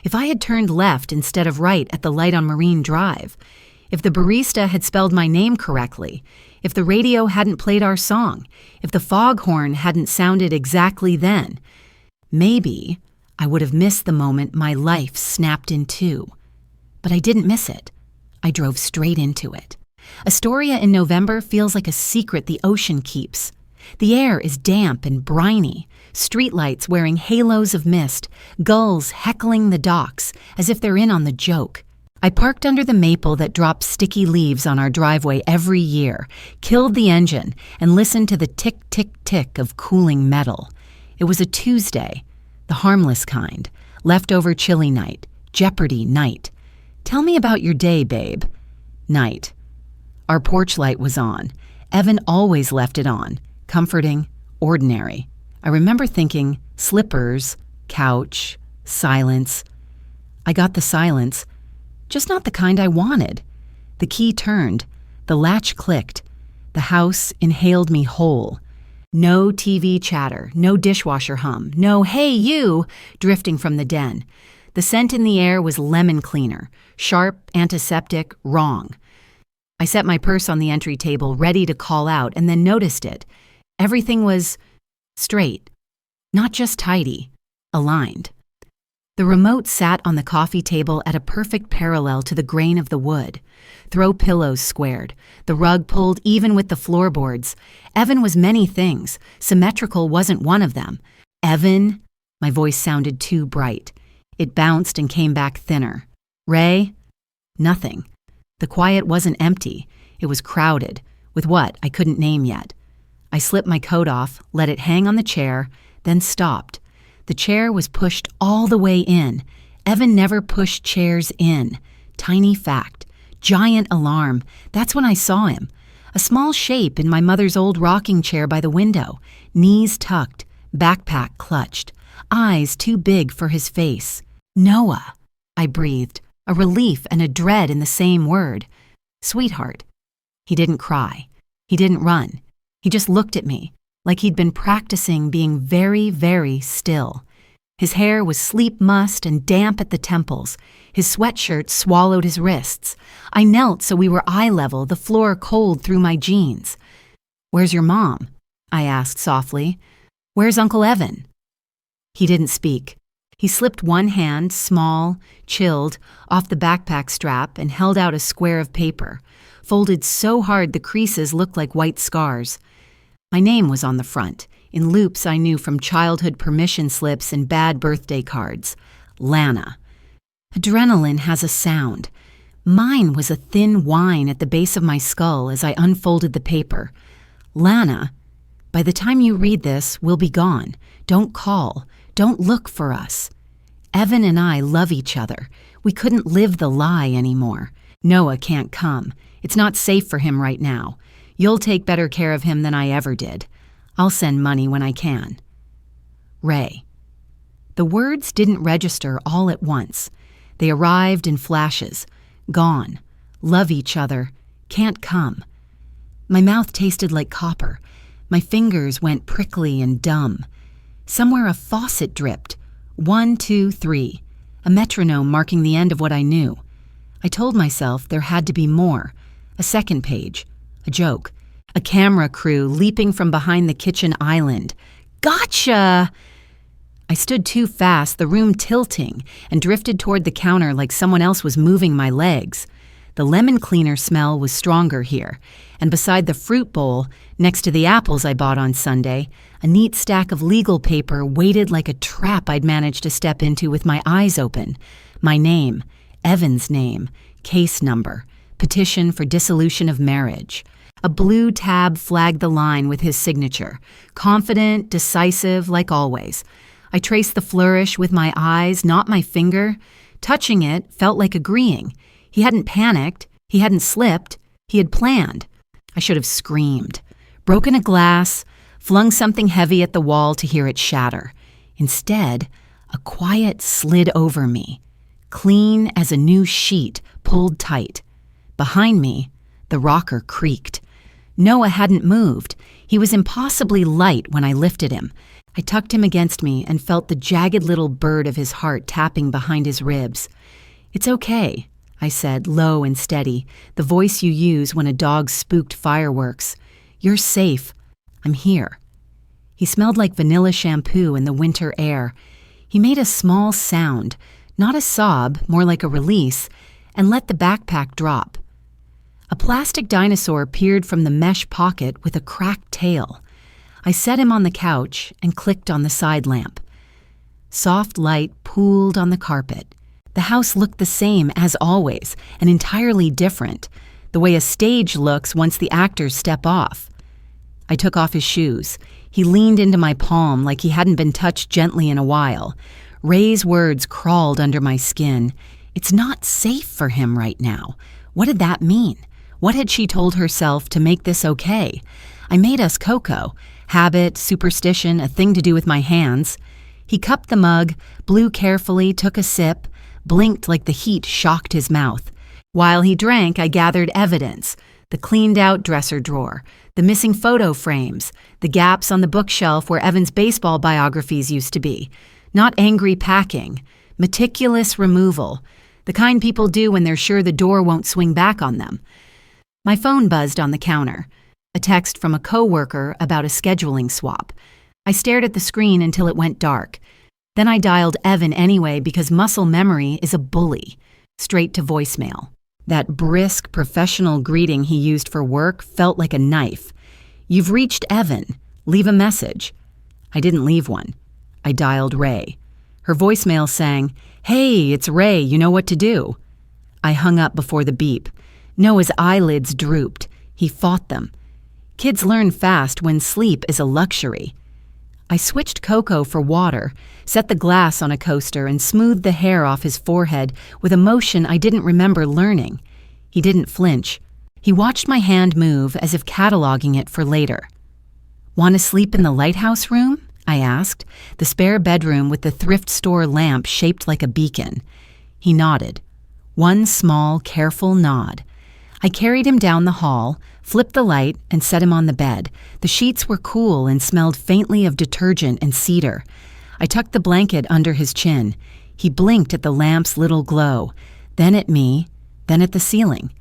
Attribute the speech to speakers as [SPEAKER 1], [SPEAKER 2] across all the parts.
[SPEAKER 1] If I had turned left instead of right at the light on Marine Drive, if the barista had spelled my name correctly, if the radio hadn't played our song, if the foghorn hadn't sounded exactly then, maybe I would have missed the moment my life snapped in two. But I didn't miss it. I drove straight into it. Astoria in November feels like a secret the ocean keeps. The air is damp and briny, streetlights wearing halos of mist, gulls heckling the docks as if they're in on the joke. I parked under the maple that drops sticky leaves on our driveway every year, killed the engine, and listened to the tick-tick-tick of cooling metal. It was a Tuesday, the harmless kind, leftover chili night, Jeopardy night. Tell me about your day, babe. Night. Our porch light was on. Evan always left it on. Comforting, ordinary. I remember thinking, slippers, couch, silence. I got the silence, just not the kind I wanted. The key turned. The latch clicked. The house inhaled me whole. No TV chatter, no dishwasher hum, no "hey you" drifting from the den. The scent in the air was lemon cleaner, sharp, antiseptic, wrong. I set my purse on the entry table, ready to call out, and then noticed it. Everything was straight, not just tidy, aligned. The remote sat on the coffee table at a perfect parallel to the grain of the wood. Throw pillows squared, the rug pulled even with the floorboards. Evan was many things. Symmetrical wasn't one of them. Evan? My voice sounded too bright. It bounced and came back thinner. Ray? Nothing. The quiet wasn't empty. It was crowded. With what I couldn't name yet. I slipped my coat off, let it hang on the chair, then stopped. The chair was pushed all the way in. Evan never pushed chairs in. Tiny fact. Giant alarm. That's when I saw him. A small shape in my mother's old rocking chair by the window. Knees tucked. Backpack clutched. Eyes too big for his face. Noah, I breathed. A relief and a dread in the same word. Sweetheart. He didn't cry. He didn't run. He just looked at me, like he'd been practicing being very, very still. His hair was sleep mussed and damp at the temples. His sweatshirt swallowed his wrists. I knelt so we were eye level, the floor cold through my jeans. "Where's your mom?" I asked softly. "Where's Uncle Evan?" He didn't speak. He slipped one hand, small, chilled, off the backpack strap and held out a square of paper, folded so hard the creases looked like white scars. My name was on the front, in loops I knew from childhood permission slips and bad birthday cards. Lana. Adrenaline has a sound. Mine was a thin whine at the base of my skull as I unfolded the paper. Lana, by the time you read this, we'll be gone. Don't call. Don't look for us. Evan and I love each other. We couldn't live the lie anymore. Noah can't come. It's not safe for him right now. You'll take better care of him than I ever did. I'll send money when I can. Ray. The words didn't register all at once. They arrived in flashes. Gone. Love each other. Can't come. My mouth tasted like copper. My fingers went prickly and dumb. Somewhere a faucet dripped. 1, 2, 3. A metronome marking the end of what I knew. I told myself there had to be more. A second page. A joke. A camera crew leaping from behind the kitchen island. Gotcha! I stood too fast, the room tilting, and drifted toward the counter like someone else was moving my legs. The lemon cleaner smell was stronger here, and beside the fruit bowl, next to the apples I bought on Sunday, a neat stack of legal paper waited like a trap I'd managed to step into with my eyes open. My name, Evan's name, case number, petition for dissolution of marriage. A blue tab flagged the line with his signature, confident, decisive, like always. I traced the flourish with my eyes, not my finger. Touching it felt like agreeing. He hadn't panicked. He hadn't slipped. He had planned. I should have screamed, broken a glass, flung something heavy at the wall to hear it shatter. Instead, a quiet slid over me, clean as a new sheet pulled tight. Behind me, the rocker creaked. Noah hadn't moved. He was impossibly light when I lifted him. I tucked him against me and felt the jagged little bird of his heart tapping behind his ribs. "It's okay," I said, low and steady, the voice you use when a dog spooked fireworks. "You're safe. I'm here." He smelled like vanilla shampoo in the winter air. He made a small sound, not a sob, more like a release, and let the backpack drop. A plastic dinosaur peered from the mesh pocket with a cracked tail. I set him on the couch and clicked on the side lamp. Soft light pooled on the carpet. The house looked the same as always, and entirely different, the way a stage looks once the actors step off. I took off his shoes. He leaned into my palm like he hadn't been touched gently in a while. Ray's words crawled under my skin. It's not safe for him right now. What did that mean? What had she told herself to make this okay? I made us cocoa. Habit, superstition, a thing to do with my hands. He cupped the mug, blew carefully, took a sip, blinked like the heat shocked his mouth. While he drank, I gathered evidence. The cleaned-out dresser drawer, the missing photo frames, the gaps on the bookshelf where Evan's baseball biographies used to be. Not angry packing, meticulous removal, the kind people do when they're sure the door won't swing back on them. My phone buzzed on the counter. A text from a coworker about a scheduling swap. I stared at the screen until it went dark. Then I dialed Evan anyway because muscle memory is a bully. Straight to voicemail. That brisk, professional greeting he used for work felt like a knife. "You've reached Evan. Leave a message." I didn't leave one. I dialed Ray. Her voicemail sang, "Hey, it's Ray, you know what to do." I hung up before the beep. Noah's eyelids drooped. He fought them. Kids learn fast when sleep is a luxury. I switched cocoa for water, set the glass on a coaster, and smoothed the hair off his forehead with a motion I didn't remember learning. He didn't flinch. He watched my hand move as if cataloging it for later. "Want to sleep in the lighthouse room?" I asked, the spare bedroom with the thrift store lamp shaped like a beacon. He nodded. One small, careful nod. I carried him down the hall, flipped the light, and set him on the bed. The sheets were cool and smelled faintly of detergent and cedar. I tucked the blanket under his chin. He blinked at the lamp's little glow, then at me, then at the ceiling.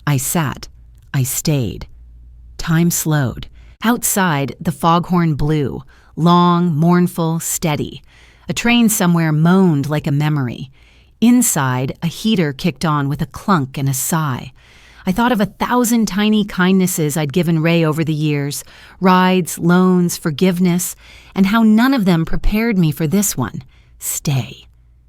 [SPEAKER 1] I sat. I stayed. Time slowed. Outside, the foghorn blew, long, mournful, steady. A train somewhere moaned like a memory. Inside, a heater kicked on with a clunk and a sigh. I thought of 1,000 tiny kindnesses I'd given Ray over the years, rides, loans, forgiveness, and how none of them prepared me for this one. Stay.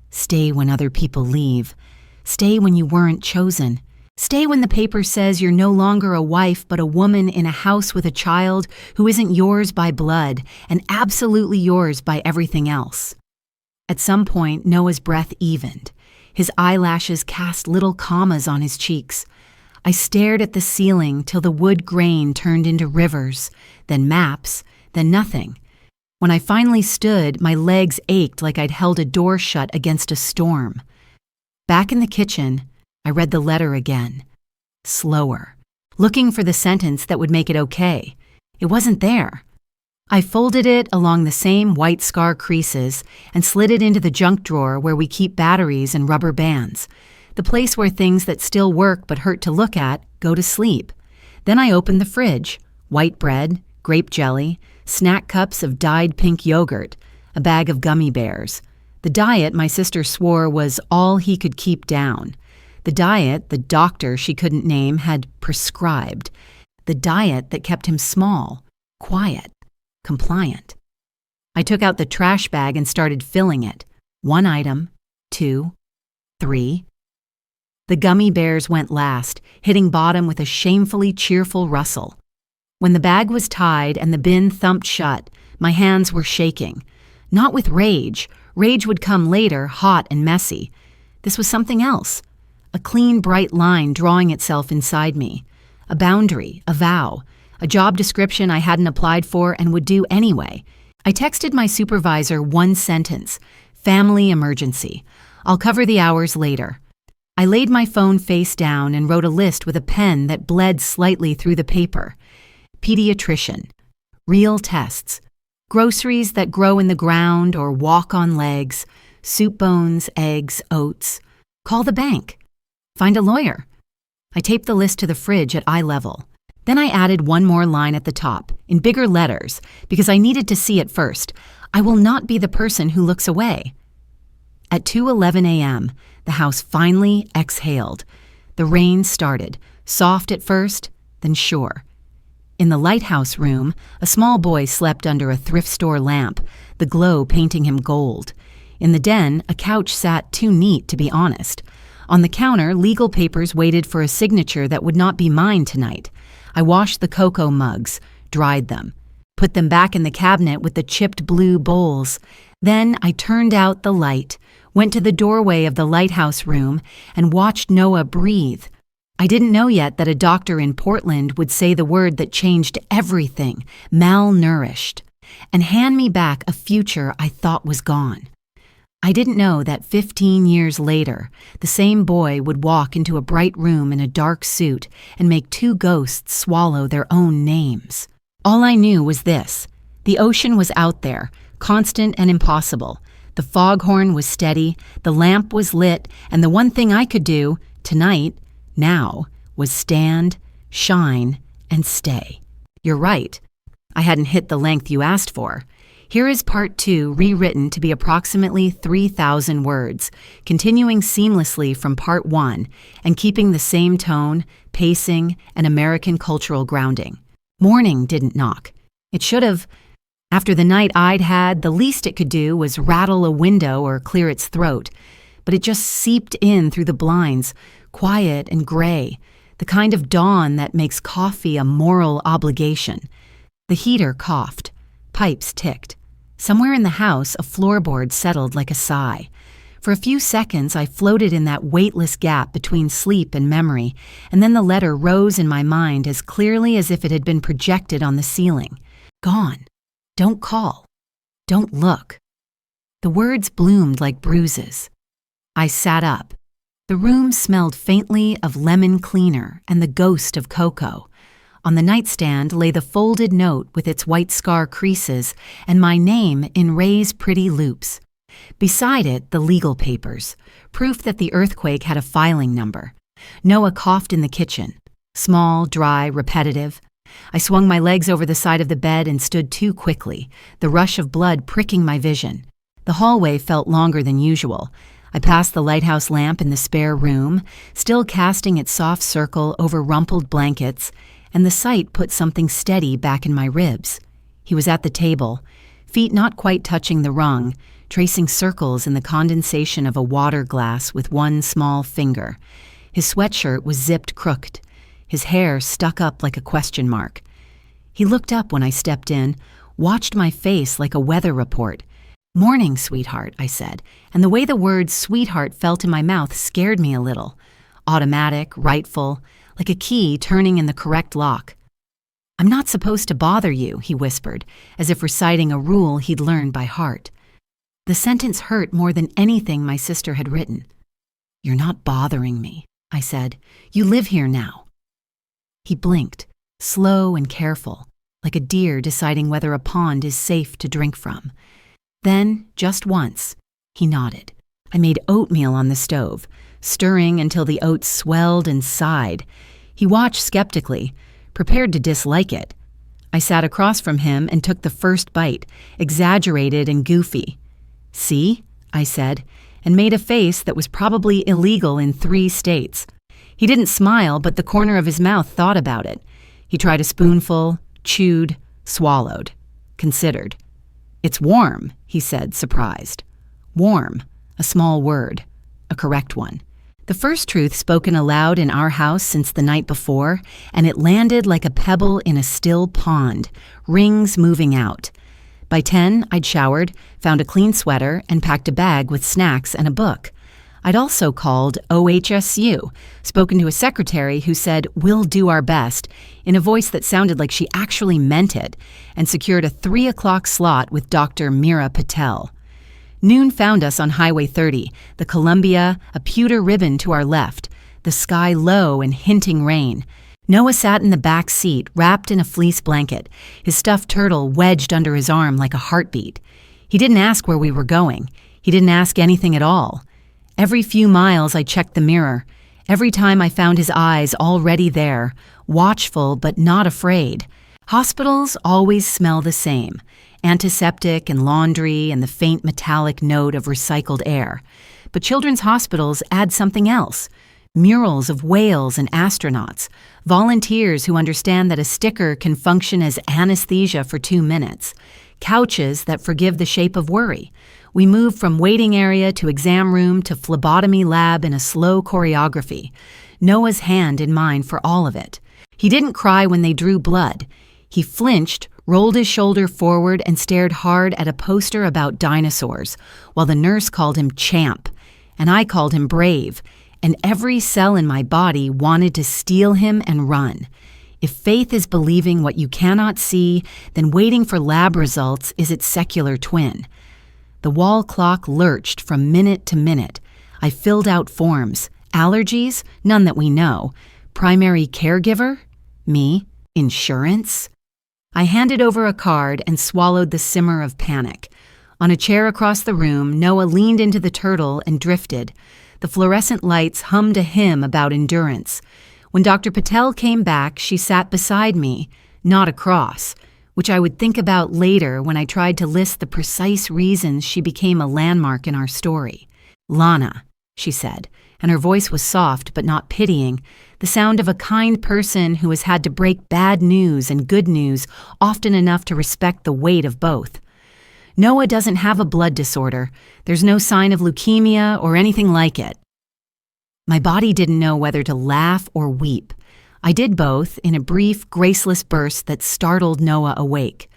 [SPEAKER 1] Stay when other people leave. Stay when you weren't chosen. Stay when the paper says you're no longer a wife but a woman in a house with a child who isn't yours by blood and absolutely yours by everything else. At some point, Noah's breath evened. His eyelashes cast little commas on his cheeks. I stared at the ceiling till the wood grain turned into rivers, then maps, then nothing. When I finally stood, my legs ached like I'd held a door shut against a storm. Back in the kitchen, I read the letter again. Slower, looking for the sentence that would make it okay. It wasn't there. I folded it along the same white scar creases and slid it into the junk drawer where we keep batteries and rubber bands. The place where things that still work but hurt to look at go to sleep. Then I opened the fridge. White bread, grape jelly, snack cups of dyed pink yogurt, a bag of gummy bears. The diet my sister swore was all he could keep down. The diet the doctor she couldn't name had prescribed. The diet that kept him small, quiet, compliant. I took out the trash bag and started filling it. 1 item, 2, 3. The gummy bears went last, hitting bottom with a shamefully cheerful rustle. When the bag was tied and the bin thumped shut, my hands were shaking. Not with rage. Rage would come later, hot and messy. This was something else. A clean, bright line drawing itself inside me. A boundary, a vow, a job description I hadn't applied for and would do anyway. I texted my supervisor one sentence, family emergency. I'll cover the hours later. I laid my phone face down and wrote a list with a pen that bled slightly through the paper. Pediatrician. Real tests. Groceries that grow in the ground or walk on legs, soup bones, eggs, oats. Call the bank. Find a lawyer. I taped the list to the fridge at eye level. Then I added one more line at the top, in bigger letters, because I needed to see it first. I will not be the person who looks away. At 2:11 a.m., the house finally exhaled. The rain started, soft at first, then sure. In the lighthouse room, a small boy slept under a thrift store lamp, the glow painting him gold. In the den, a couch sat too neat to be honest. On the counter, legal papers waited for a signature that would not be mine tonight. I washed the cocoa mugs, dried them, put them back in the cabinet with the chipped blue bowls. Then I turned out the light, went to the doorway of the lighthouse room, and watched Noah breathe. I didn't know yet that a doctor in Portland would say the word that changed everything, malnourished, and hand me back a future I thought was gone. I didn't know that 15 years later, the same boy would walk into a bright room in a dark suit and make two ghosts swallow their own names. All I knew was this: the ocean was out there, constant and impossible. The foghorn was steady, the lamp was lit, and the one thing I could do, tonight, now, was stand, shine, and stay. You're right. I hadn't hit the length you asked for. Here is part 2, rewritten to be approximately 3,000 words, continuing seamlessly from part 1 and keeping the same tone, pacing, and American cultural grounding. Morning didn't knock. It should have. After the night I'd had, the least it could do was rattle a window or clear its throat. But it just seeped in through the blinds, quiet and gray, the kind of dawn that makes coffee a moral obligation. The heater coughed. Pipes ticked. Somewhere in the house, a floorboard settled like a sigh. For a few seconds, I floated in that weightless gap between sleep and memory, and then the letter rose in my mind as clearly as if it had been projected on the ceiling. Gone. Don't call. Don't look. The words bloomed like bruises. I sat up. The room smelled faintly of lemon cleaner and the ghost of cocoa. On the nightstand lay the folded note with its white scar creases and my name in Ray's pretty loops. Beside it, the legal papers, proof that the earthquake had a filing number. Noah coughed in the kitchen. Small, dry, repetitive. I swung my legs over the side of the bed and stood too quickly, the rush of blood pricking my vision. The hallway felt longer than usual. I passed the lighthouse lamp in the spare room, still casting its soft circle over rumpled blankets, and the sight put something steady back in my ribs. He was at the table, feet not quite touching the rung, tracing circles in the condensation of a water glass with one small finger. His sweatshirt was zipped crooked, his hair stuck up like a question mark. He looked up when I stepped in, watched my face like a weather report. "Morning, sweetheart," I said, and the way the word sweetheart felt in my mouth scared me a little. Automatic, rightful, like a key turning in the correct lock. "I'm not supposed to bother you," he whispered, as if reciting a rule he'd learned by heart. The sentence hurt more than anything my sister had written. "You're not bothering me," I said. "You live here now." He blinked, slow and careful, like a deer deciding whether a pond is safe to drink from. Then, just once, he nodded. I made oatmeal on the stove, stirring until the oats swelled and sighed. He watched skeptically, prepared to dislike it. I sat across from him and took the first bite, exaggerated and goofy. "See?" I said, and made a face that was probably illegal in 3 states. He didn't smile, but the corner of his mouth thought about it. He tried a spoonful, chewed, swallowed, considered. "It's warm," he said, surprised. Warm, a small word, a correct one. The first truth spoken aloud in our house since the night before, and it landed like a pebble in a still pond, rings moving out. By 10, I'd showered, found a clean sweater, and packed a bag with snacks and a book. I'd also called OHSU, spoken to a secretary who said, "We'll do our best," in a voice that sounded like she actually meant it, and secured a 3 o'clock slot with Dr. Meera Patel. Noon found us on Highway 30, the Columbia, a pewter ribbon to our left, the sky low and hinting rain. Noah sat in the back seat, wrapped in a fleece blanket, his stuffed turtle wedged under his arm like a heartbeat. He didn't ask where we were going. He didn't ask anything at all. Every few miles I checked the mirror. Every time I found his eyes already there, watchful but not afraid. Hospitals always smell the same, antiseptic and laundry and the faint metallic note of recycled air. But children's hospitals add something else. Murals of whales and astronauts, volunteers who understand that a sticker can function as anesthesia for 2 minutes, couches that forgive the shape of worry. We move from waiting area to exam room to phlebotomy lab in a slow choreography, Noah's hand in mine for all of it. He didn't cry when they drew blood. He flinched, rolled his shoulder forward, and stared hard at a poster about dinosaurs, while the nurse called him Champ, and I called him Brave, and every cell in my body wanted to steal him and run. If faith is believing what you cannot see, then waiting for lab results is its secular twin. The wall clock lurched from minute to minute. I filled out forms. Allergies? None that we know. Primary caregiver? Me. Insurance? I handed over a card and swallowed the simmer of panic. On a chair across the room, Noah leaned into the turtle and drifted. The fluorescent lights hummed a hymn about endurance. When Dr. Patel came back, she sat beside me, not across, which I would think about later when I tried to list the precise reasons she became a landmark in our story. "Lana," she said, and her voice was soft but not pitying, the sound of a kind person who has had to break bad news and good news often enough to respect the weight of both. "Noah doesn't have a blood disorder. There's no sign of leukemia or anything like it." My body didn't know whether to laugh or weep. I did both in a brief, graceless burst that startled Noah awake.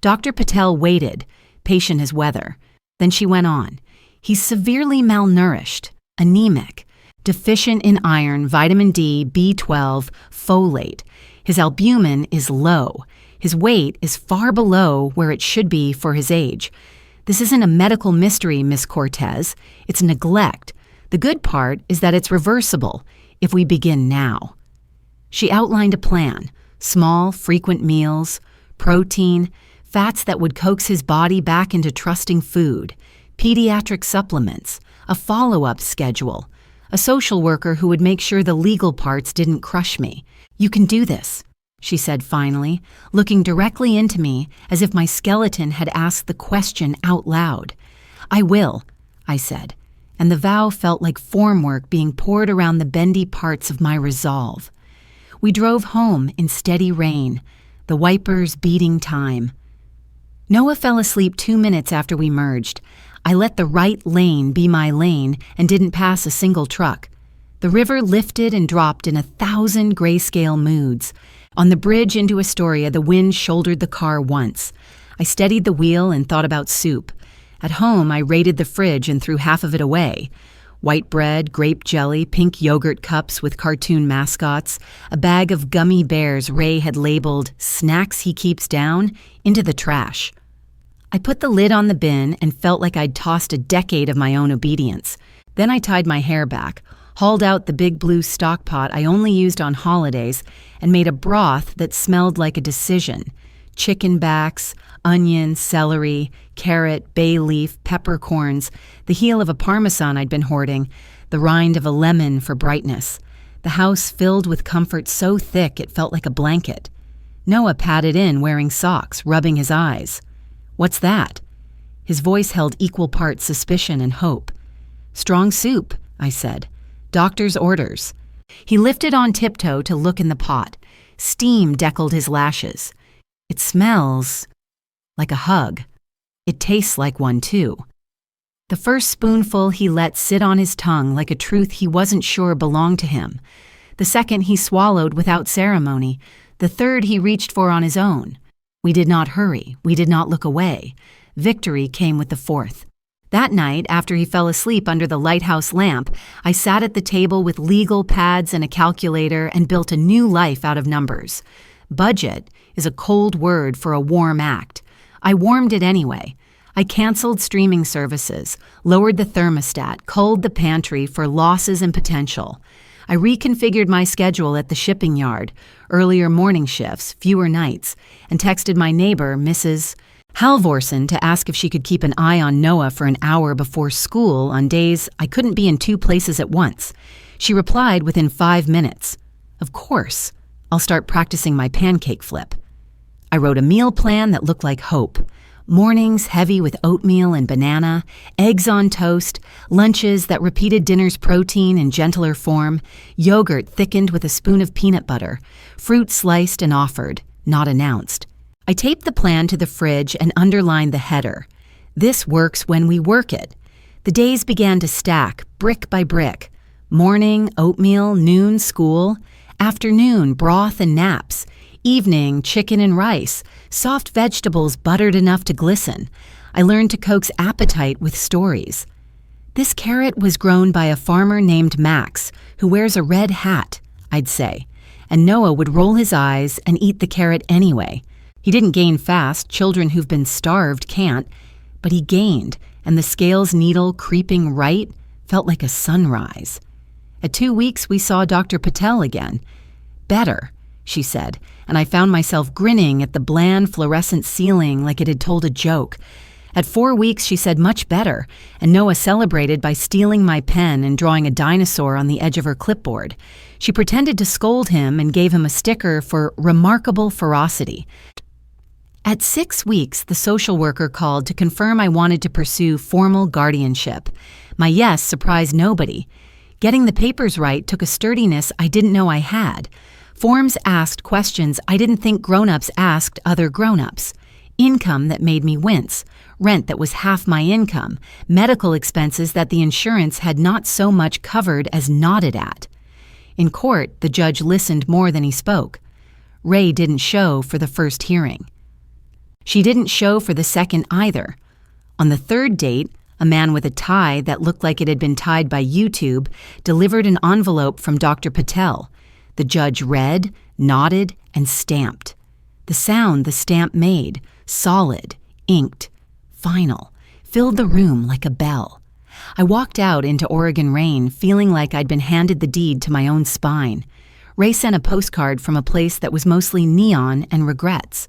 [SPEAKER 1] Dr. Patel waited, patient as weather. Then she went on. "He's severely malnourished, anemic, deficient in iron, vitamin D, B12, folate. His albumin is low. His weight is far below where it should be for his age. This isn't a medical mystery, Miss Cortez. It's neglect. The good part is that it's reversible, if we begin now." She outlined a plan: small, frequent meals, protein, fats that would coax his body back into trusting food, pediatric supplements, a follow-up schedule, a social worker who would make sure the legal parts didn't crush me. "You can do this," she said finally, looking directly into me as if my skeleton had asked the question out loud. "I will," I said, and the vow felt like formwork being poured around the bendy parts of my resolve. We drove home in steady rain, the wipers beating time. Noah fell asleep 2 minutes after we merged. I let the right lane be my lane and didn't pass a single truck. The river lifted and dropped in 1,000 grayscale moods. On the bridge into Astoria, the wind shouldered the car once. I steadied the wheel and thought about soup. At home, I raided the fridge and threw half of it away. White bread, grape jelly, pink yogurt cups with cartoon mascots, a bag of gummy bears Ray had labeled "snacks he keeps down" into the trash. I put the lid on the bin and felt like I'd tossed a decade of my own obedience. Then I tied my hair back, hauled out the big blue stock pot I only used on holidays, and made a broth that smelled like a decision. Chicken backs, onion, celery, carrot, bay leaf, peppercorns, the heel of a Parmesan I'd been hoarding, the rind of a lemon for brightness. The house filled with comfort so thick it felt like a blanket. Noah padded in wearing socks, rubbing his eyes. "What's that?" His voice held equal parts suspicion and hope. "Strong soup," I said. "Doctor's orders." He lifted on tiptoe to look in the pot. Steam deckled his lashes. "It smells like a hug. It tastes like one, too." The first spoonful he let sit on his tongue like a truth he wasn't sure belonged to him. The second he swallowed without ceremony. The third he reached for on his own. We did not hurry. We did not look away. Victory came with the fourth. That night, after he fell asleep under the lighthouse lamp, I sat at the table with legal pads and a calculator and built a new life out of numbers. Budget is a cold word for a warm act. I warmed it anyway. I canceled streaming services, lowered the thermostat, culled the pantry for losses and potential. I reconfigured my schedule at the shipping yard, earlier morning shifts, fewer nights, and texted my neighbor, Mrs. Halvorsen, to ask if she could keep an eye on Noah for an hour before school on days I couldn't be in two places at once. She replied within 5 minutes. Of course, I'll start practicing my pancake flip. I wrote a meal plan that looked like hope. Mornings heavy with oatmeal and banana, eggs on toast, lunches that repeated dinner's protein in gentler form, yogurt thickened with a spoon of peanut butter, fruit sliced and offered, not announced. I taped the plan to the fridge and underlined the header. This works when we work it. The days began to stack, brick by brick. Morning, oatmeal, noon, school. Afternoon, broth and naps. Evening, chicken and rice. Soft vegetables buttered enough to glisten. I learned to coax appetite with stories. This carrot was grown by a farmer named Max, who wears a red hat, I'd say. And Noah would roll his eyes and eat the carrot anyway. He didn't gain fast, children who've been starved can't, but he gained, and the scales needle creeping right felt like a sunrise. At 2 weeks, we saw Dr. Patel again. Better, she said, and I found myself grinning at the bland fluorescent ceiling like it had told a joke. At 4 weeks, she said much better, and Noah celebrated by stealing my pen and drawing a dinosaur on the edge of her clipboard. She pretended to scold him and gave him a sticker for remarkable ferocity. At 6 weeks, the social worker called to confirm I wanted to pursue formal guardianship. My yes surprised nobody. Getting the papers right took a sturdiness I didn't know I had. Forms asked questions I didn't think grown-ups asked other grown-ups. Income that made me wince, rent that was half my income, medical expenses that the insurance had not so much covered as nodded at. In court, the judge listened more than he spoke. Ray didn't show for the first hearing. She didn't show for the second either. On the third date, a man with a tie that looked like it had been tied by YouTube delivered an envelope from Dr. Patel. The judge read, nodded, and stamped. The sound the stamp made, solid, inked, final, filled the room like a bell. I walked out into Oregon rain, feeling like I'd been handed the deed to my own spine. Ray sent a postcard from a place that was mostly neon and regrets.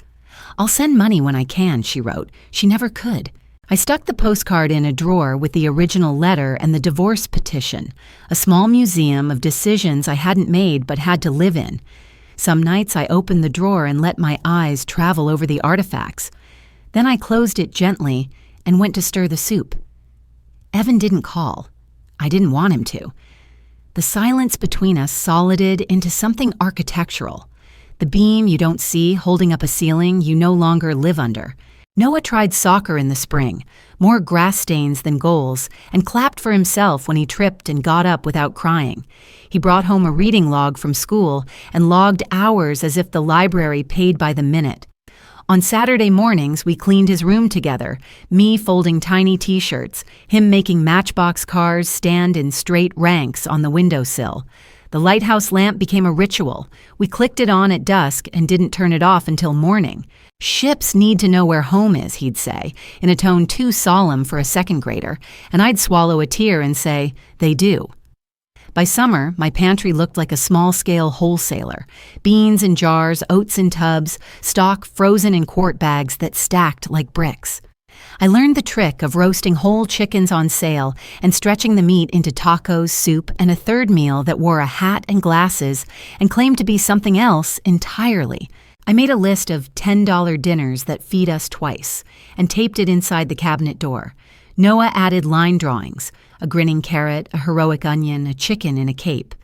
[SPEAKER 1] "I'll send money when I can," she wrote. She never could. I stuck the postcard in a drawer with the original letter and the divorce petition, a small museum of decisions I hadn't made but had to live in. Some nights I opened the drawer and let my eyes travel over the artifacts. Then I closed it gently and went to stir the soup. Evan didn't call. I didn't want him to. The silence between us solided into something architectural. The beam you don't see holding up a ceiling you no longer live under. Noah tried soccer in the spring, more grass stains than goals, and clapped for himself when he tripped and got up without crying. He brought home a reading log from school and logged hours as if the library paid by the minute. On Saturday mornings, we cleaned his room together, me folding tiny t-shirts, him making matchbox cars stand in straight ranks on the windowsill. The lighthouse lamp became a ritual. We clicked it on at dusk and didn't turn it off until morning. "Ships need to know where home is," he'd say, in a tone too solemn for a second grader, and I'd swallow a tear and say, "They do." By summer, my pantry looked like a small-scale wholesaler. Beans in jars, oats in tubs, stock frozen in quart bags that stacked like bricks. I learned the trick of roasting whole chickens on sale and stretching the meat into tacos, soup, and a third meal that wore a hat and glasses and claimed to be something else entirely. I made a list of $10 dinners that feed us twice and taped it inside the cabinet door. Noah added line drawings, a grinning carrot, a heroic onion, a chicken in a cape.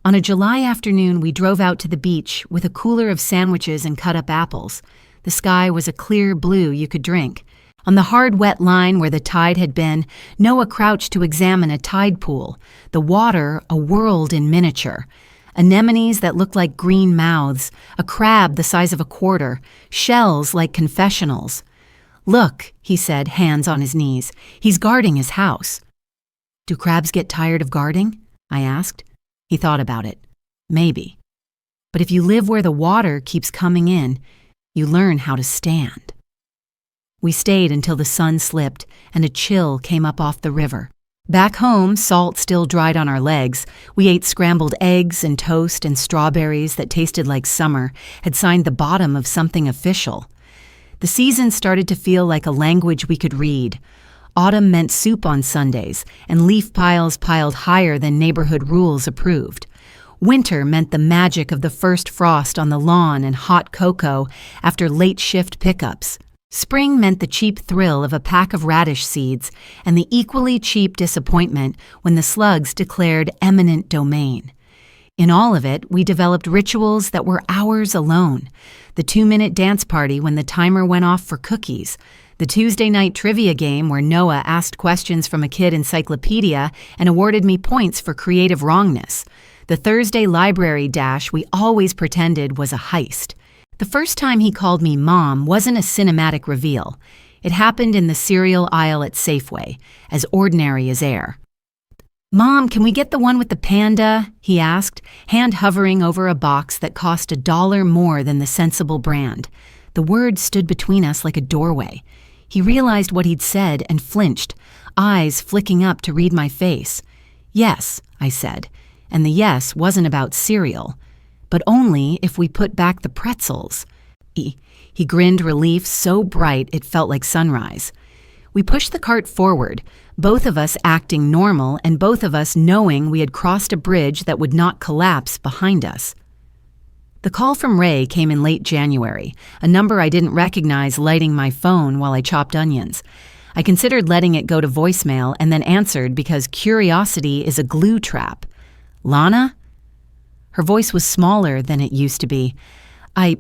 [SPEAKER 1] On a July afternoon, we drove out to the beach with a cooler of sandwiches and cut-up apples. The sky was a clear blue you could drink. On the hard, wet line where the tide had been, Noah crouched to examine a tide pool, the water a world in miniature. Anemones that looked like green mouths, a crab the size of a quarter, shells like confessionals. "Look," he said, hands on his knees. "He's guarding his house." "Do crabs get tired of guarding?" I asked. He thought about it. Maybe. But if you live where the water keeps coming in, you learn how to stand. We stayed until the sun slipped and a chill came up off the river. Back home, salt still dried on our legs. We ate scrambled eggs and toast, and strawberries that tasted like summer had signed the bottom of something official. The season started to feel like a language we could read. Autumn meant soup on Sundays, and leaf piles piled higher than neighborhood rules approved. Winter meant the magic of the first frost on the lawn and hot cocoa after late shift pickups. Spring meant the cheap thrill of a pack of radish seeds and the equally cheap disappointment when the slugs declared eminent domain. In all of it, we developed rituals that were ours alone. The 2-minute dance party when the timer went off for cookies, the Tuesday night trivia game where Noah asked questions from a kid encyclopedia and awarded me points for creative wrongness, the Thursday library dash we always pretended was a heist. The first time he called me Mom wasn't a cinematic reveal. It happened in the cereal aisle at Safeway, as ordinary as air. "Mom, can we get the one with the panda?" he asked, hand hovering over a box that cost $1 more than the Sensible brand. The word stood between us like a doorway. He realized what he'd said and flinched, eyes flicking up to read my face. "Yes," I said, and the yes wasn't about cereal, but only if we put back the pretzels. He grinned relief so bright it felt like sunrise. We pushed the cart forward, both of us acting normal and both of us knowing we had crossed a bridge that would not collapse behind us. The call from Ray came in late January, a number I didn't recognize lighting my phone while I chopped onions. I considered letting it go to voicemail and then answered because curiosity is a glue trap. "Lana?" Her voice was smaller than it used to be. I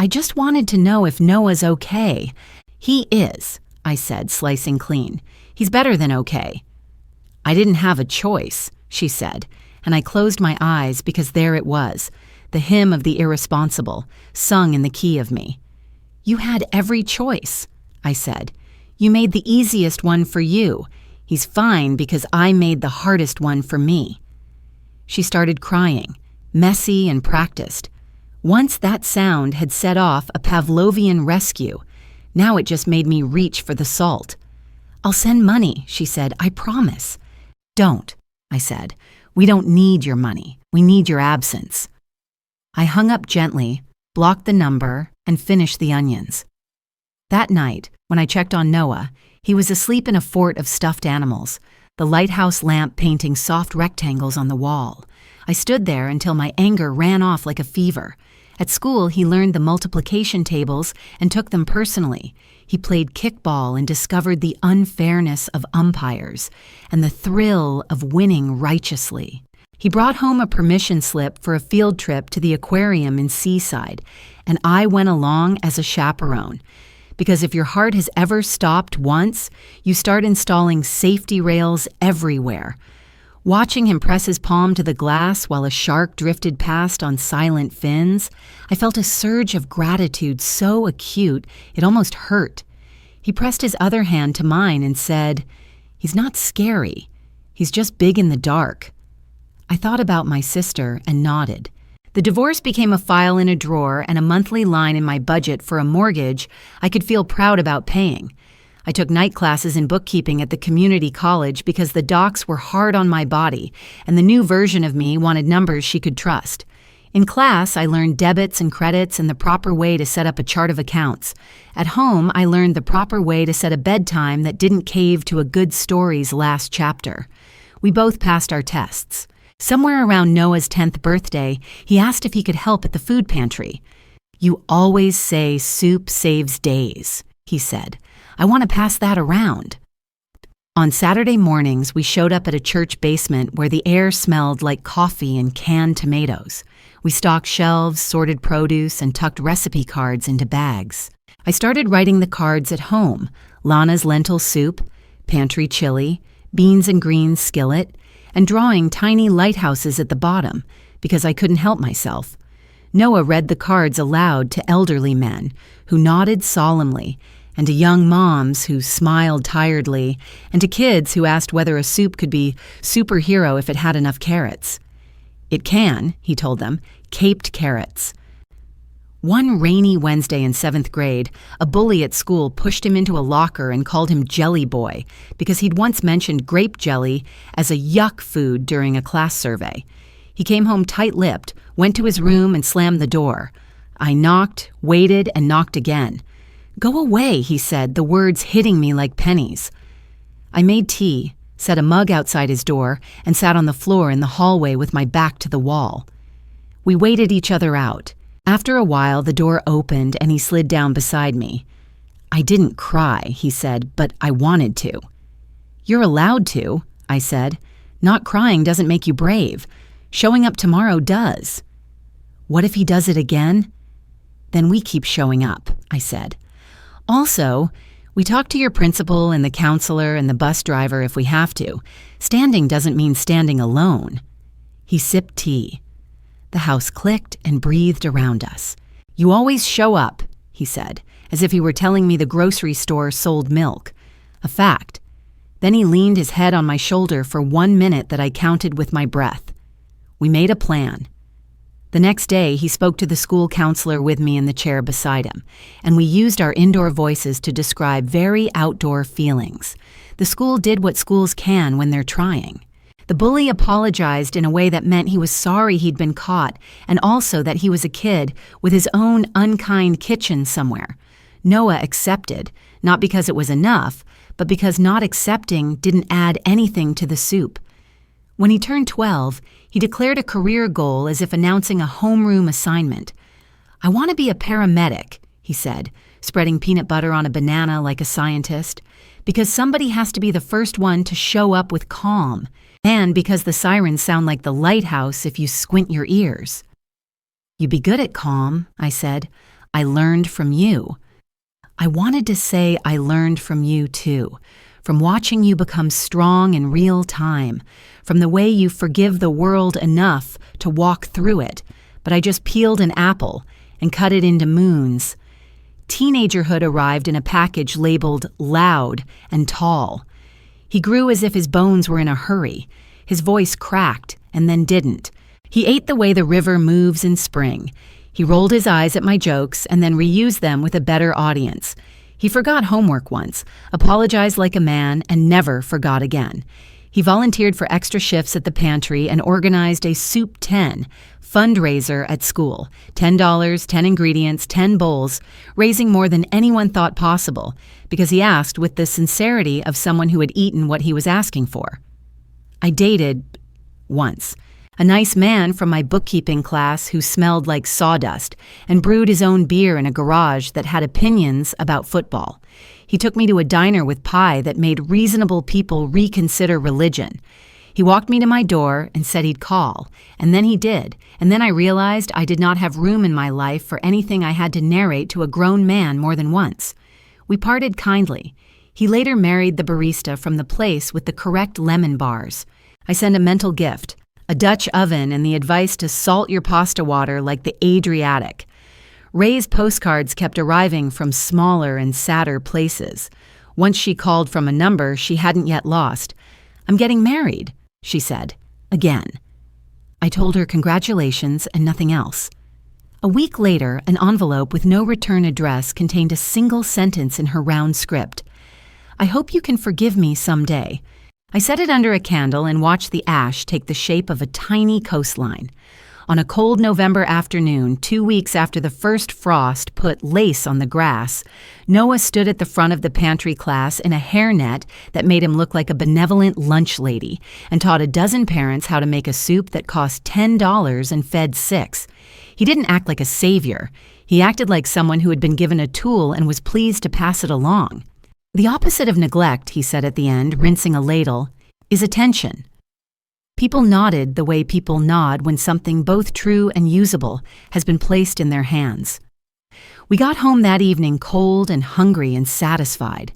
[SPEAKER 1] just wanted to know if Noah's okay." "He is," I said, slicing clean. "He's better than okay." "I didn't have a choice," she said, and I closed my eyes because there it was, the hymn of the irresponsible, sung in the key of me. "You had every choice," I said. "You made the easiest one for you. He's fine because I made the hardest one for me." She started crying, messy and practiced. Once that sound had set off a Pavlovian rescue. Now it just made me reach for the salt. "I'll send money," she said. "I promise." "Don't," I said. "We don't need your money. We need your absence." I hung up gently, blocked the number, and finished the onions. That night, when I checked on Noah, he was asleep in a fort of stuffed animals, the lighthouse lamp painting soft rectangles on the wall. I stood there until my anger ran off like a fever. At school, he learned the multiplication tables and took them personally. He played kickball and discovered the unfairness of umpires and the thrill of winning righteously. He brought home a permission slip for a field trip to the aquarium in Seaside, and I went along as a chaperone. Because if your heart has ever stopped once, you start installing safety rails everywhere. Watching him press his palm to the glass while a shark drifted past on silent fins, I felt a surge of gratitude so acute it almost hurt. He pressed his other hand to mine and said, "He's not scary. He's just big in the dark." I thought about my sister and nodded. The divorce became a file in a drawer and a monthly line in my budget for a mortgage I could feel proud about paying. I took night classes in bookkeeping at the community college because the docs were hard on my body, and the new version of me wanted numbers she could trust. In class, I learned debits and credits and the proper way to set up a chart of accounts. At home, I learned the proper way to set a bedtime that didn't cave to a good story's last chapter. We both passed our tests. Somewhere around Noah's 10th birthday, he asked if he could help at the food pantry. "You always say soup saves days," he said. "I want to pass that around." On Saturday mornings, we showed up at a church basement where the air smelled like coffee and canned tomatoes. We stocked shelves, sorted produce, and tucked recipe cards into bags. I started writing the cards at home: Lana's lentil soup, pantry chili, beans and greens skillet, and drawing tiny lighthouses at the bottom because I couldn't help myself. Noah read the cards aloud to elderly men who nodded solemnly, and to young moms who smiled tiredly, and to kids who asked whether a soup could be superhero if it had enough carrots. "It can," he told them, "caped carrots." One rainy Wednesday in 7th grade, a bully at school pushed him into a locker and called him Jelly Boy because he'd once mentioned grape jelly as a yuck food during a class survey. He came home tight-lipped, went to his room and slammed the door. I knocked, waited, and knocked again. "Go away," he said, the words hitting me like pennies. I made tea, set a mug outside his door, and sat on the floor in the hallway with my back to the wall. We waited each other out. After a while, the door opened and he slid down beside me. "I didn't cry," he said, "but I wanted to." "You're allowed to," I said. "Not crying doesn't make you brave. Showing up tomorrow does." "What if he does it again?" "Then we keep showing up," I said. "Also, we talk to your principal and the counselor and the bus driver if we have to. Standing doesn't mean standing alone." He sipped tea. The house clicked and breathed around us. "You always show up," he said, as if he were telling me the grocery store sold milk. A fact. Then he leaned his head on my shoulder for 1 minute that I counted with my breath. We made a plan. The next day, he spoke to the school counselor with me in the chair beside him, and we used our indoor voices to describe very outdoor feelings. The school did what schools can when they're trying. The bully apologized in a way that meant he was sorry he'd been caught and also that he was a kid with his own unkind kitchen somewhere. Noah accepted, not because it was enough, but because not accepting didn't add anything to the soup. When he turned 12, he declared a career goal as if announcing a homeroom assignment. "I want to be a paramedic," he said, spreading peanut butter on a banana like a scientist, "because somebody has to be the first one to show up with calm. And because the sirens sound like the lighthouse if you squint your ears." "You'd be good at calm," I said. "I learned from you." I wanted to say I learned from you too, from watching you become strong in real time, from the way you forgive the world enough to walk through it, but I just peeled an apple and cut it into moons. Teenagerhood arrived in a package labeled loud and tall. He grew as if his bones were in a hurry. His voice cracked and then didn't. He ate the way the river moves in spring. He rolled his eyes at my jokes and then reused them with a better audience. He forgot homework once, apologized like a man, and never forgot again. He volunteered for extra shifts at the pantry and organized a Soup 10 fundraiser at school. $10, 10 ingredients, 10 bowls, raising more than anyone thought possible, because he asked with the sincerity of someone who had eaten what he was asking for. I dated, once, a nice man from my bookkeeping class who smelled like sawdust and brewed his own beer in a garage that had opinions about football. He took me to a diner with pie that made reasonable people reconsider religion. He walked me to my door and said he'd call, and then he did, and then I realized I did not have room in my life for anything I had to narrate to a grown man more than once. We parted kindly. He later married the barista from the place with the correct lemon bars. I sent a mental gift, a Dutch oven and the advice to salt your pasta water like the Adriatic. Ray's postcards kept arriving from smaller and sadder places. Once she called from a number she hadn't yet lost. "I'm getting married," she said, again. I told her congratulations and nothing else. A week later, an envelope with no return address contained a single sentence in her round script. "I hope you can forgive me someday." I set it under a candle and watched the ash take the shape of a tiny coastline. On a cold November afternoon, 2 weeks after the first frost put lace on the grass, Noah stood at the front of the pantry class in a hairnet that made him look like a benevolent lunch lady and taught a dozen parents how to make a soup that cost $10 and fed 6. He didn't act like a savior. He acted like someone who had been given a tool and was pleased to pass it along. "The opposite of neglect," he said at the end, rinsing a ladle, "is attention." People nodded the way people nod when something both true and usable has been placed in their hands. We got home that evening cold and hungry and satisfied.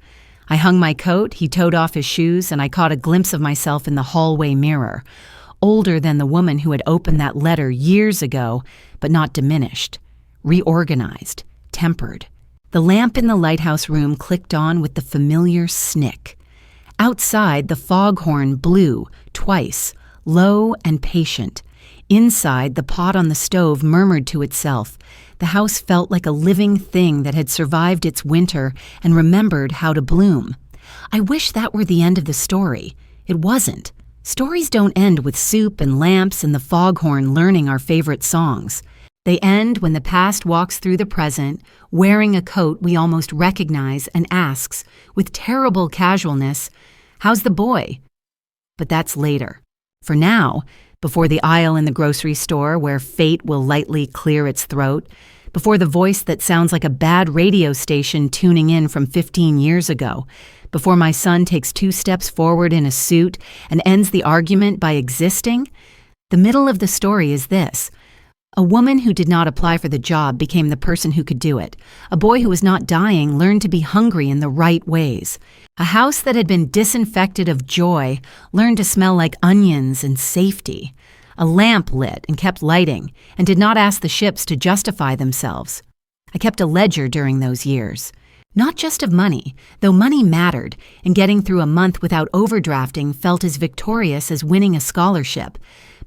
[SPEAKER 1] I hung my coat, he toed off his shoes, and I caught a glimpse of myself in the hallway mirror, older than the woman who had opened that letter years ago, but not diminished, reorganized, tempered. The lamp in the lighthouse room clicked on with the familiar snick. Outside, the foghorn blew twice, low and patient. Inside, the pot on the stove murmured to itself. The house felt like a living thing that had survived its winter and remembered how to bloom. I wish that were the end of the story. It wasn't. Stories don't end with soup and lamps and the foghorn learning our favorite songs. They end when the past walks through the present, wearing a coat we almost recognize and asks, with terrible casualness, "How's the boy?" But that's later. For now, before the aisle in the grocery store where fate will lightly clear its throat, before the voice that sounds like a bad radio station tuning in from 15 years ago, before my son takes 2 steps forward in a suit and ends the argument by existing, the middle of the story is this. A woman who did not apply for the job became the person who could do it. A boy who was not dying learned to be hungry in the right ways. A house that had been disinfected of joy learned to smell like onions and safety. A lamp lit and kept lighting and did not ask the ships to justify themselves. I kept a ledger during those years. Not just of money, though money mattered, and getting through a month without overdrafting felt as victorious as winning a scholarship,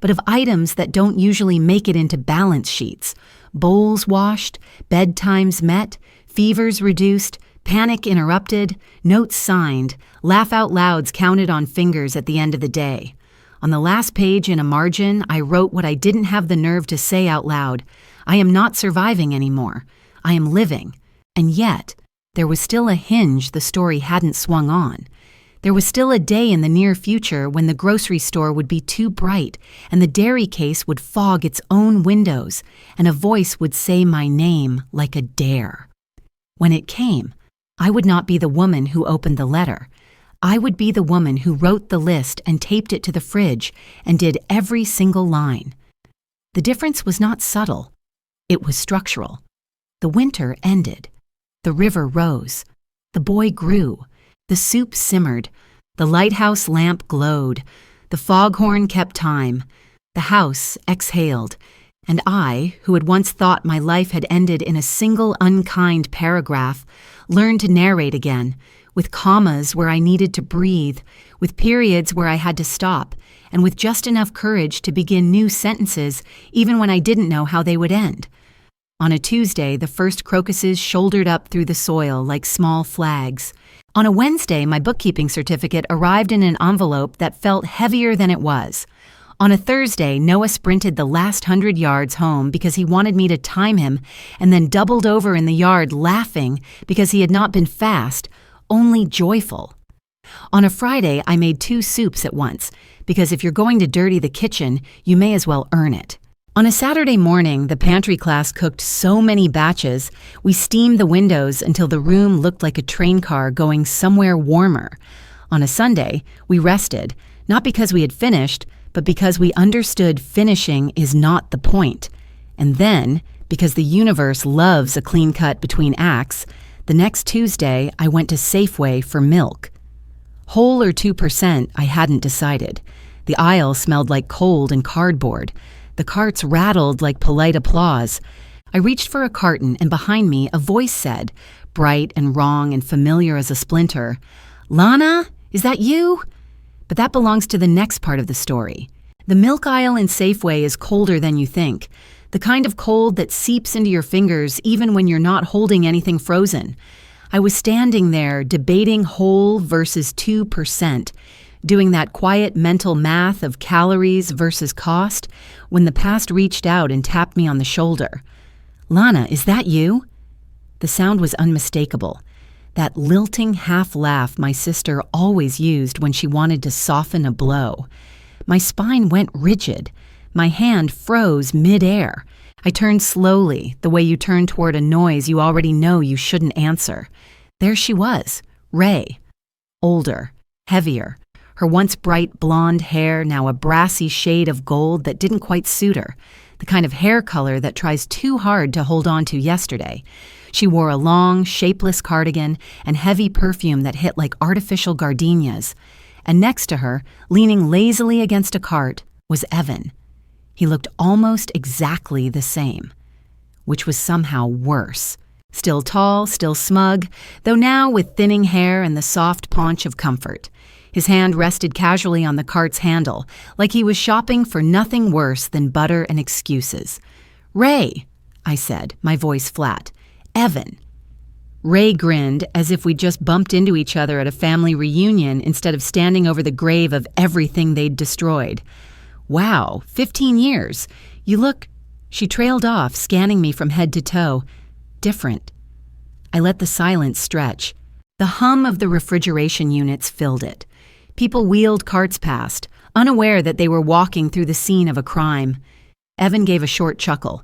[SPEAKER 1] but of items that don't usually make it into balance sheets. Bowls washed, bedtimes met, fevers reduced, panic interrupted, notes signed, laugh out louds counted on fingers at the end of the day. On the last page in a margin, I wrote what I didn't have the nerve to say out loud. I am not surviving anymore. I am living. And yet, there was still a hinge the story hadn't swung on. There was still a day in the near future when the grocery store would be too bright and the dairy case would fog its own windows and a voice would say my name like a dare. When it came, I would not be the woman who opened the letter. I would be the woman who wrote the list and taped it to the fridge and did every single line. The difference was not subtle. It was structural. The winter ended. The river rose. The boy grew. The soup simmered. The lighthouse lamp glowed. The foghorn kept time. The house exhaled. And I, who had once thought my life had ended in a single unkind paragraph, learned to narrate again, with commas where I needed to breathe, with periods where I had to stop, and with just enough courage to begin new sentences even when I didn't know how they would end. On a Tuesday, the first crocuses shouldered up through the soil like small flags. On a Wednesday, my bookkeeping certificate arrived in an envelope that felt heavier than it was. On a Thursday, Noah sprinted the last 100 yards home because he wanted me to time him and then doubled over in the yard laughing because he had not been fast, only joyful. On a Friday, I made 2 soups at once because if you're going to dirty the kitchen, you may as well earn it. On a Saturday morning, the pantry class cooked so many batches, we steamed the windows until the room looked like a train car going somewhere warmer. On a Sunday, we rested, not because we had finished, but because we understood finishing is not the point. And then, because the universe loves a clean cut between acts, the next Tuesday I went to Safeway for milk. Whole or 2%, I hadn't decided. The aisle smelled like cold and cardboard. The carts rattled like polite applause. I reached for a carton, and behind me a voice said, bright and wrong and familiar as a splinter, "Lana, is that you?" But that belongs to the next part of the story. The milk aisle in Safeway is colder than you think, the kind of cold that seeps into your fingers even when you're not holding anything frozen. I was standing there debating whole versus 2%, doing that quiet mental math of calories versus cost, when the past reached out and tapped me on the shoulder. "Lana, is that you?" The sound was unmistakable. That lilting half-laugh my sister always used when she wanted to soften a blow. My spine went rigid. My hand froze mid-air. I turned slowly, the way you turn toward a noise you already know you shouldn't answer. There she was, Ray. Older, heavier. Her once bright blonde hair now a brassy shade of gold that didn't quite suit her, the kind of hair color that tries too hard to hold on to yesterday. She wore a long, shapeless cardigan and heavy perfume that hit like artificial gardenias. And next to her, leaning lazily against a cart, was Evan. He looked almost exactly the same, which was somehow worse. Still tall, still smug, though now with thinning hair and the soft paunch of comfort. His hand rested casually on the cart's handle, like he was shopping for nothing worse than butter and excuses. "Ray," I said, my voice flat. "Evan." Ray grinned as if we'd just bumped into each other at a family reunion instead of standing over the grave of everything they'd destroyed. "Wow, 15 years. You look—" She trailed off, scanning me from head to toe. "Different." I let the silence stretch. The hum of the refrigeration units filled it. People wheeled carts past, unaware that they were walking through the scene of a crime. Evan gave a short chuckle.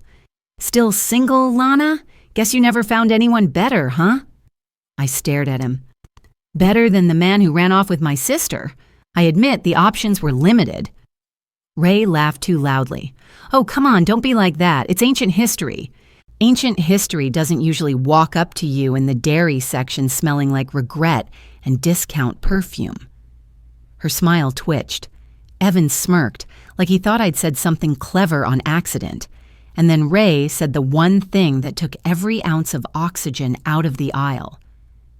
[SPEAKER 1] "Still single, Lana? Guess you never found anyone better, huh?" I stared at him. "Better than the man who ran off with my sister. I admit the options were limited." Ray laughed too loudly. "Oh, come on, don't be like that. It's ancient history." Ancient history doesn't usually walk up to you in the dairy section smelling like regret and discount perfume. Her smile twitched. Evan smirked, like he thought I'd said something clever on accident. And then Ray said the one thing that took every ounce of oxygen out of the aisle.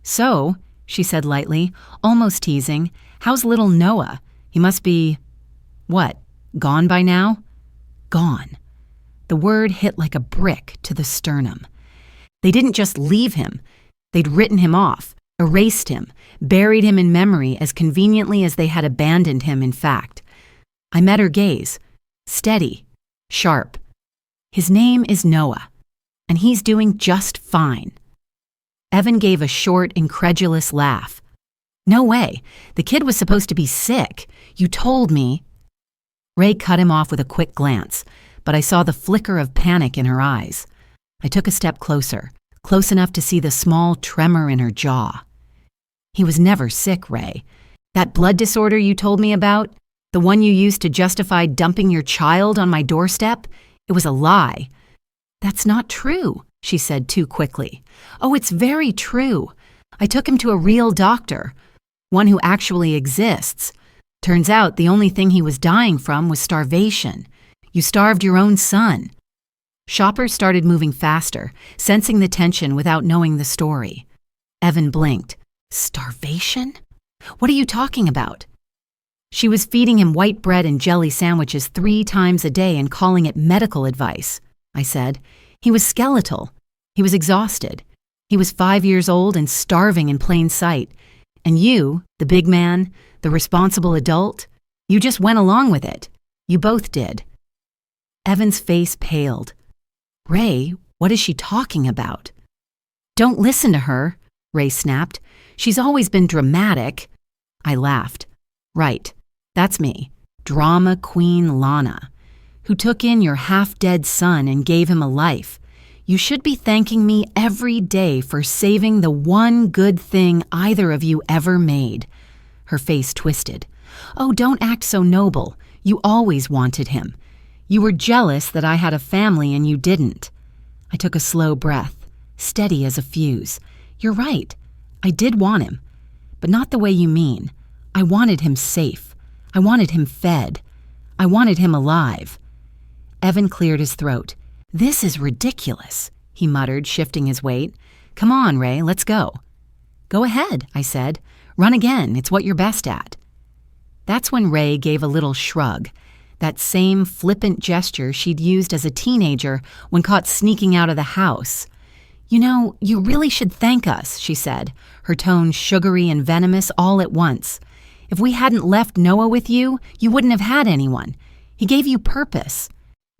[SPEAKER 1] "So," she said lightly, almost teasing, "how's little Noah? He must be— what, gone by now?" Gone. The word hit like a brick to the sternum. They didn't just leave him. They'd written him off, erased him, buried him in memory as conveniently as they had abandoned him in fact. I met her gaze. Steady. Sharp. "His name is Noah, and he's doing just fine." Evan gave a short, incredulous laugh. "No way. The kid was supposed to be sick. You told me—" Ray cut him off with a quick glance, but I saw the flicker of panic in her eyes. I took a step closer, close enough to see the small tremor in her jaw. "He was never sick, Ray. That blood disorder you told me about, the one you used to justify dumping your child on my doorstep, it was a lie." "That's not true," she said too quickly. "Oh, it's very true. I took him to a real doctor, one who actually exists. Turns out the only thing he was dying from was starvation. You starved your own son." Shoppers started moving faster, sensing the tension without knowing the story. Evan blinked. "Starvation? What are you talking about?" "She was feeding him white bread and jelly sandwiches 3 times a day and calling it medical advice," I said. "He was skeletal. He was exhausted. He was 5 years old and starving in plain sight. And you, the big man, the responsible adult, you just went along with it. You both did." Evan's face paled. "Ray, what is she talking about?" "Don't listen to her," Ray snapped. "She's always been dramatic." I laughed. "Right. That's me. Drama queen Lana, who took in your half-dead son and gave him a life. You should be thanking me every day for saving the one good thing either of you ever made." Her face twisted. "Oh, don't act so noble. You always wanted him. You were jealous that I had a family and you didn't." I took a slow breath, steady as a fuse. "You're right. I did want him. But not the way you mean. I wanted him safe. I wanted him fed. I wanted him alive." Evan cleared his throat. "This is ridiculous," he muttered, shifting his weight. "Come on, Ray, let's go." "Go ahead," I said. "Run again. It's what you're best at." That's when Ray gave a little shrug, that same flippant gesture she'd used as a teenager when caught sneaking out of the house. "You know, you really should thank us," she said, her tone sugary and venomous all at once. "If we hadn't left Noah with you, you wouldn't have had anyone. He gave you purpose."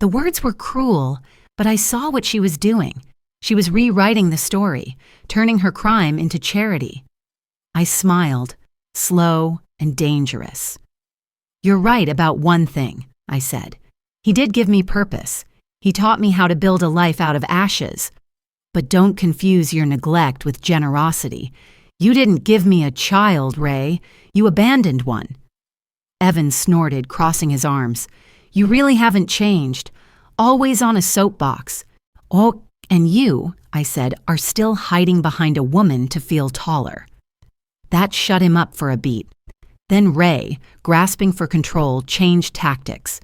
[SPEAKER 1] The words were cruel, but I saw what she was doing. She was rewriting the story, turning her crime into charity. I smiled, slow and dangerous. "You're right about one thing," I said. "He did give me purpose. He taught me how to build a life out of ashes. But don't confuse your neglect with generosity. You didn't give me a child, Ray. You abandoned one." Evan snorted, crossing his arms. "You really haven't changed. Always on a soapbox. Oh, and you," I said, "are still hiding behind a woman to feel taller." That shut him up for a beat. Then Ray, grasping for control, changed tactics.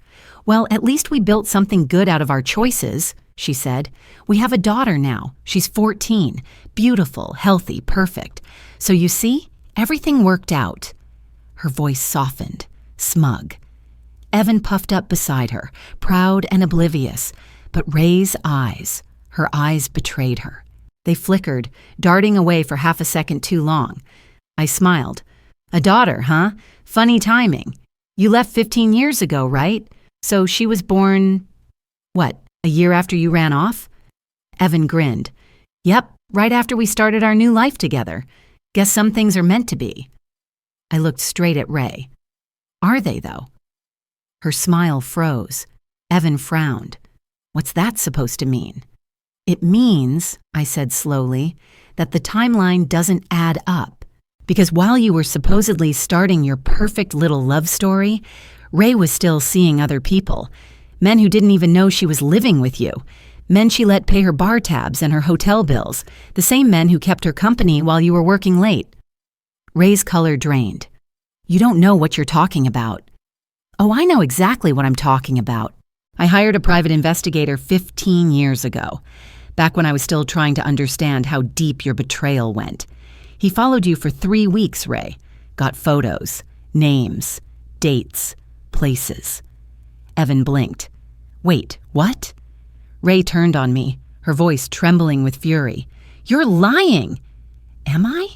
[SPEAKER 1] "Well, at least we built something good out of our choices," she said. "We have a daughter now. She's 14. Beautiful, healthy, perfect. So you see, everything worked out." Her voice softened, smug. Evan puffed up beside her, proud and oblivious, but Ray's eyes, her eyes betrayed her. They flickered, darting away for half a second too long. I smiled. A daughter, huh? Funny timing. You left 15 years ago, right? So she was born, what, a year after you ran off? Evan grinned. Yep, right after we started our new life together. Guess some things are meant to be. I looked straight at Ray. Are they, though? Her smile froze. Evan frowned. What's that supposed to mean? It means, I said slowly, that the timeline doesn't add up. Because while you were supposedly starting your perfect little love story, Ray was still seeing other people. Men who didn't even know she was living with you. Men she let pay her bar tabs and her hotel bills. The same men who kept her company while you were working late. Ray's color drained. You don't know what you're talking about. Oh, I know exactly what I'm talking about. I hired a private investigator 15 years ago, back when I was still trying to understand how deep your betrayal went. He followed you for 3 weeks, Ray. Got photos, names, dates, places. Evan blinked. Wait, what? Ray turned on me, her voice trembling with fury. You're lying! Am I?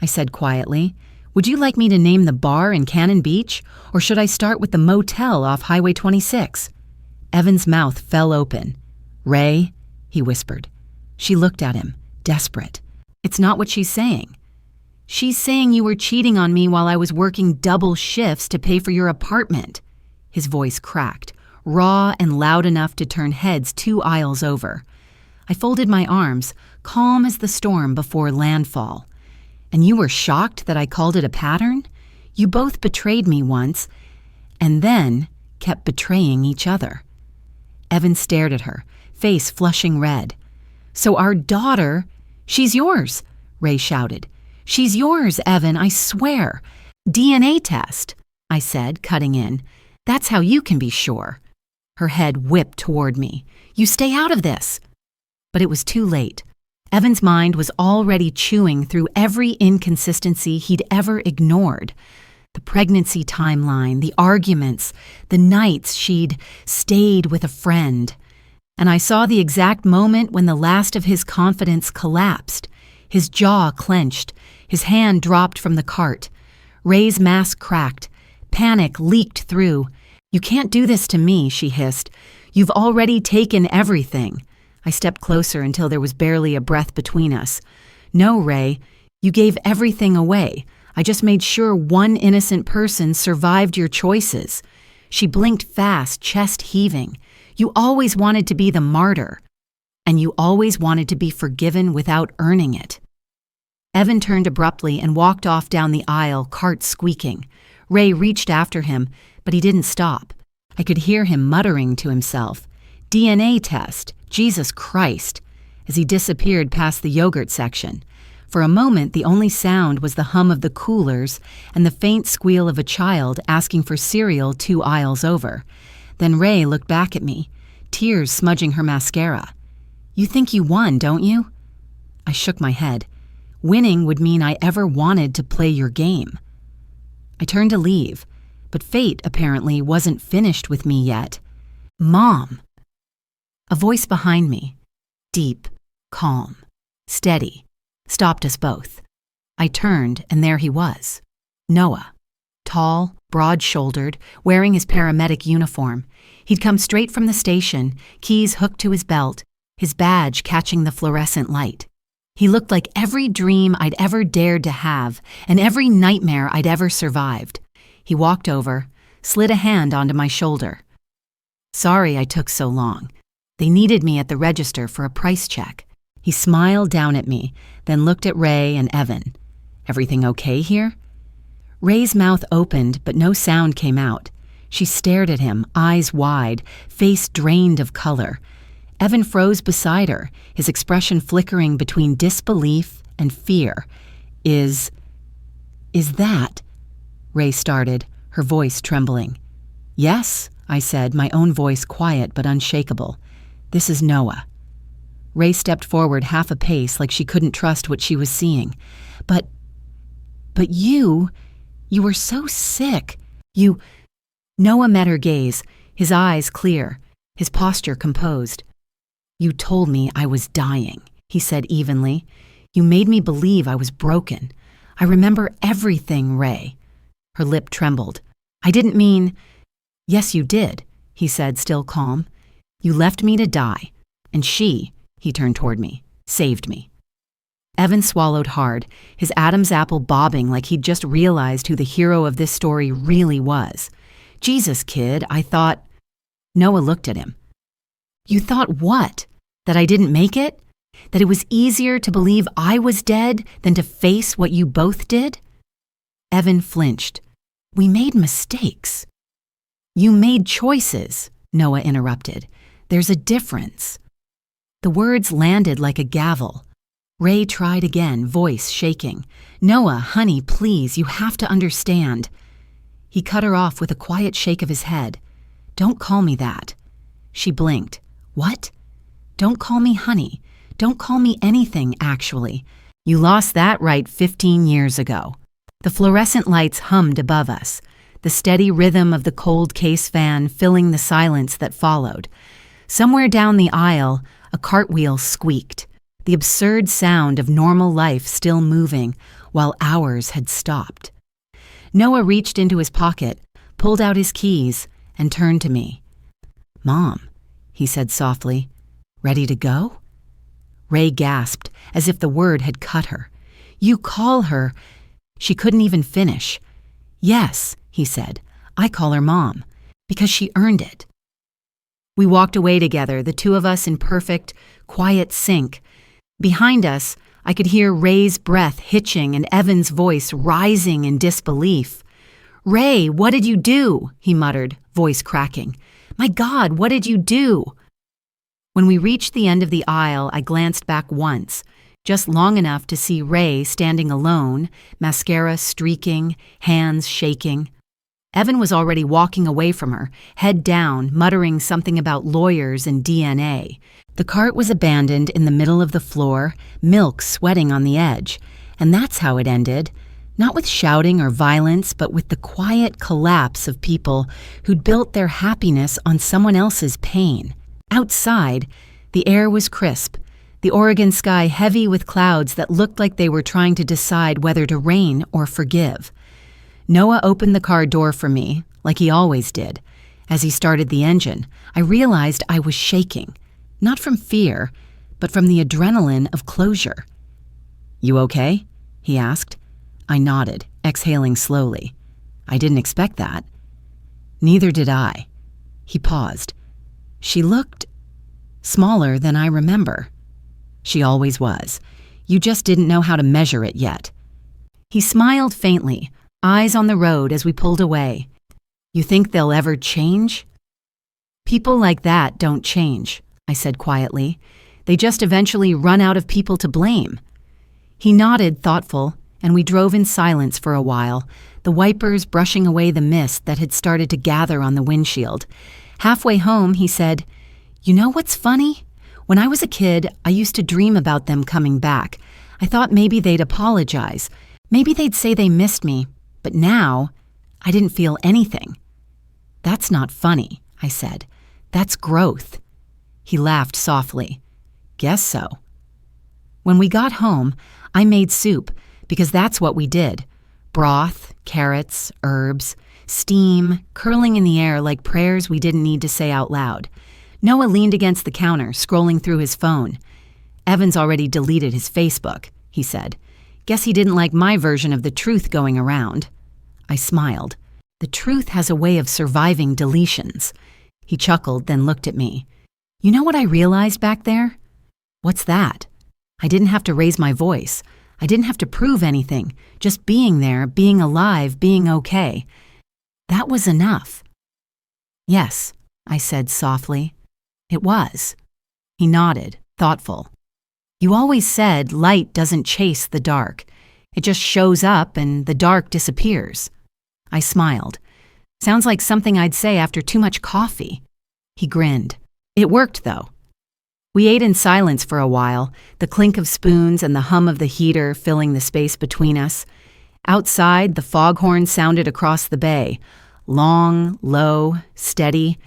[SPEAKER 1] I said quietly. Would you like me to name the bar in Cannon Beach, or should I start with the motel off Highway 26? Evan's mouth fell open. Ray, he whispered. She looked at him, desperate. It's not what she's saying. She's saying you were cheating on me while I was working double shifts to pay for your apartment. His voice cracked, raw and loud enough to turn heads 2 aisles over. I folded my arms, calm as the storm before landfall. And you were shocked that I called it a pattern? You both betrayed me once, and then kept betraying each other. Evan stared at her, face flushing red. So our daughter, she's yours, Ray shouted. She's yours, Evan, I swear. DNA test, I said, cutting in. That's how you can be sure. Her head whipped toward me. You stay out of this. But it was too late. Evan's mind was already chewing through every inconsistency he'd ever ignored. The pregnancy timeline, the arguments, the nights she'd stayed with a friend. And I saw the exact moment when the last of his confidence collapsed. His jaw clenched, his hand dropped from the cart. Ray's mask cracked. Panic leaked through. You can't do this to me, she hissed. You've already taken everything. I stepped closer until there was barely a breath between us. No, Ray, you gave everything away. I just made sure one innocent person survived your choices. She blinked fast, chest heaving. You always wanted to be the martyr. And you always wanted to be forgiven without earning it. Evan turned abruptly and walked off down the aisle, cart squeaking. Ray reached after him, but he didn't stop. I could hear him muttering to himself. DNA test, Jesus Christ, as he disappeared past the yogurt section. For a moment, the only sound was the hum of the coolers and the faint squeal of a child asking for cereal 2 aisles over. Then Ray looked back at me, tears smudging her mascara. You think you won, don't you? I shook my head. Winning would mean I ever wanted to play your game. I turned to leave, but fate apparently wasn't finished with me yet. Mom! A voice behind me, deep, calm, steady, stopped us both. I turned, and there he was. Noah. Tall, broad-shouldered, wearing his paramedic uniform. He'd come straight from the station, keys hooked to his belt, his badge catching the fluorescent light. He looked like every dream I'd ever dared to have and every nightmare I'd ever survived. He walked over, slid a hand onto my shoulder. Sorry I took so long. They needed me at the register for a price check. He smiled down at me, then looked at Ray and Evan. Everything okay here? Ray's mouth opened, but no sound came out. She stared at him, eyes wide, face drained of color. Evan froze beside her, his expression flickering between disbelief and fear. Is that? Ray started, her voice trembling. Yes, I said, my own voice quiet but unshakable. This is Noah. Ray stepped forward half a pace like she couldn't trust what she was seeing. But you You were so sick. You... Noah met her gaze, his eyes clear, his posture composed. You told me I was dying, he said evenly. You made me believe I was broken. I remember everything, Ray. Her lip trembled. I didn't mean... Yes, you did, he said, still calm. You left me to die, and she, he turned toward me, saved me. Evan swallowed hard, his Adam's apple bobbing like he'd just realized who the hero of this story really was. Jesus, kid, I thought... Noah looked at him. You thought what? That I didn't make it? That it was easier to believe I was dead than to face what you both did? Evan flinched. We made mistakes. You made choices, Noah interrupted. There's a difference. The words landed like a gavel. Ray tried again, voice shaking. Noah, honey, please, you have to understand. He cut her off with a quiet shake of his head. Don't call me that. She blinked. What? Don't call me honey. Don't call me anything, actually. You lost that right 15 years ago. The fluorescent lights hummed above us, the steady rhythm of the cold case fan filling the silence that followed. Somewhere down the aisle, a cartwheel squeaked, the absurd sound of normal life still moving while ours had stopped. Noah reached into his pocket, pulled out his keys, and turned to me. Mom, he said softly, ready to go? Ray gasped, as if the word had cut her. You call her... She couldn't even finish. Yes, he said, I call her Mom, because she earned it. We walked away together, the two of us in perfect, quiet sync. Behind us, I could hear Ray's breath hitching and Evan's voice rising in disbelief. Ray, what did you do? He muttered, voice cracking. My God, what did you do? When we reached the end of the aisle, I glanced back once, just long enough to see Ray standing alone, mascara streaking, hands shaking. Evan was already walking away from her, head down, muttering something about lawyers and DNA. The cart was abandoned in the middle of the floor, milk sweating on the edge, and that's how it ended. Not with shouting or violence, but with the quiet collapse of people who'd built their happiness on someone else's pain. Outside, the air was crisp, the Oregon sky heavy with clouds that looked like they were trying to decide whether to rain or forgive. Noah opened the car door for me, like he always did. As he started the engine, I realized I was shaking, not from fear, but from the adrenaline of closure. You okay? He asked. I nodded, exhaling slowly. I didn't expect that. Neither did I. He paused. She looked smaller than I remember. She always was. You just didn't know how to measure it yet. He smiled faintly, eyes on the road as we pulled away. You think they'll ever change? People like that don't change, I said quietly. They just eventually run out of people to blame. He nodded, thoughtful, and we drove in silence for a while, the wipers brushing away the mist that had started to gather on the windshield. Halfway home, he said, You know what's funny? When I was a kid, I used to dream about them coming back. I thought maybe they'd apologize. Maybe they'd say they missed me. But now, I didn't feel anything. That's not funny, I said. That's growth. He laughed softly. Guess so. When we got home, I made soup, because that's what we did. Broth, carrots, herbs, steam, curling in the air like prayers we didn't need to say out loud. Noah leaned against the counter, scrolling through his phone. Evan's already deleted his Facebook, he said. Guess he didn't like my version of the truth going around. I smiled. The truth has a way of surviving deletions. He chuckled, then looked at me. You know what I realized back there? What's that? I didn't have to raise my voice. I didn't have to prove anything. Just being there, being alive, being okay. That was enough. Yes, I said softly. It was. He nodded, thoughtful. You always said light doesn't chase the dark. It just shows up and the dark disappears. I smiled. Sounds like something I'd say after too much coffee. He grinned. It worked, though. We ate in silence for a while, the clink of spoons and the hum of the heater filling the space between us. Outside, the foghorn sounded across the bay. Long, low, steady.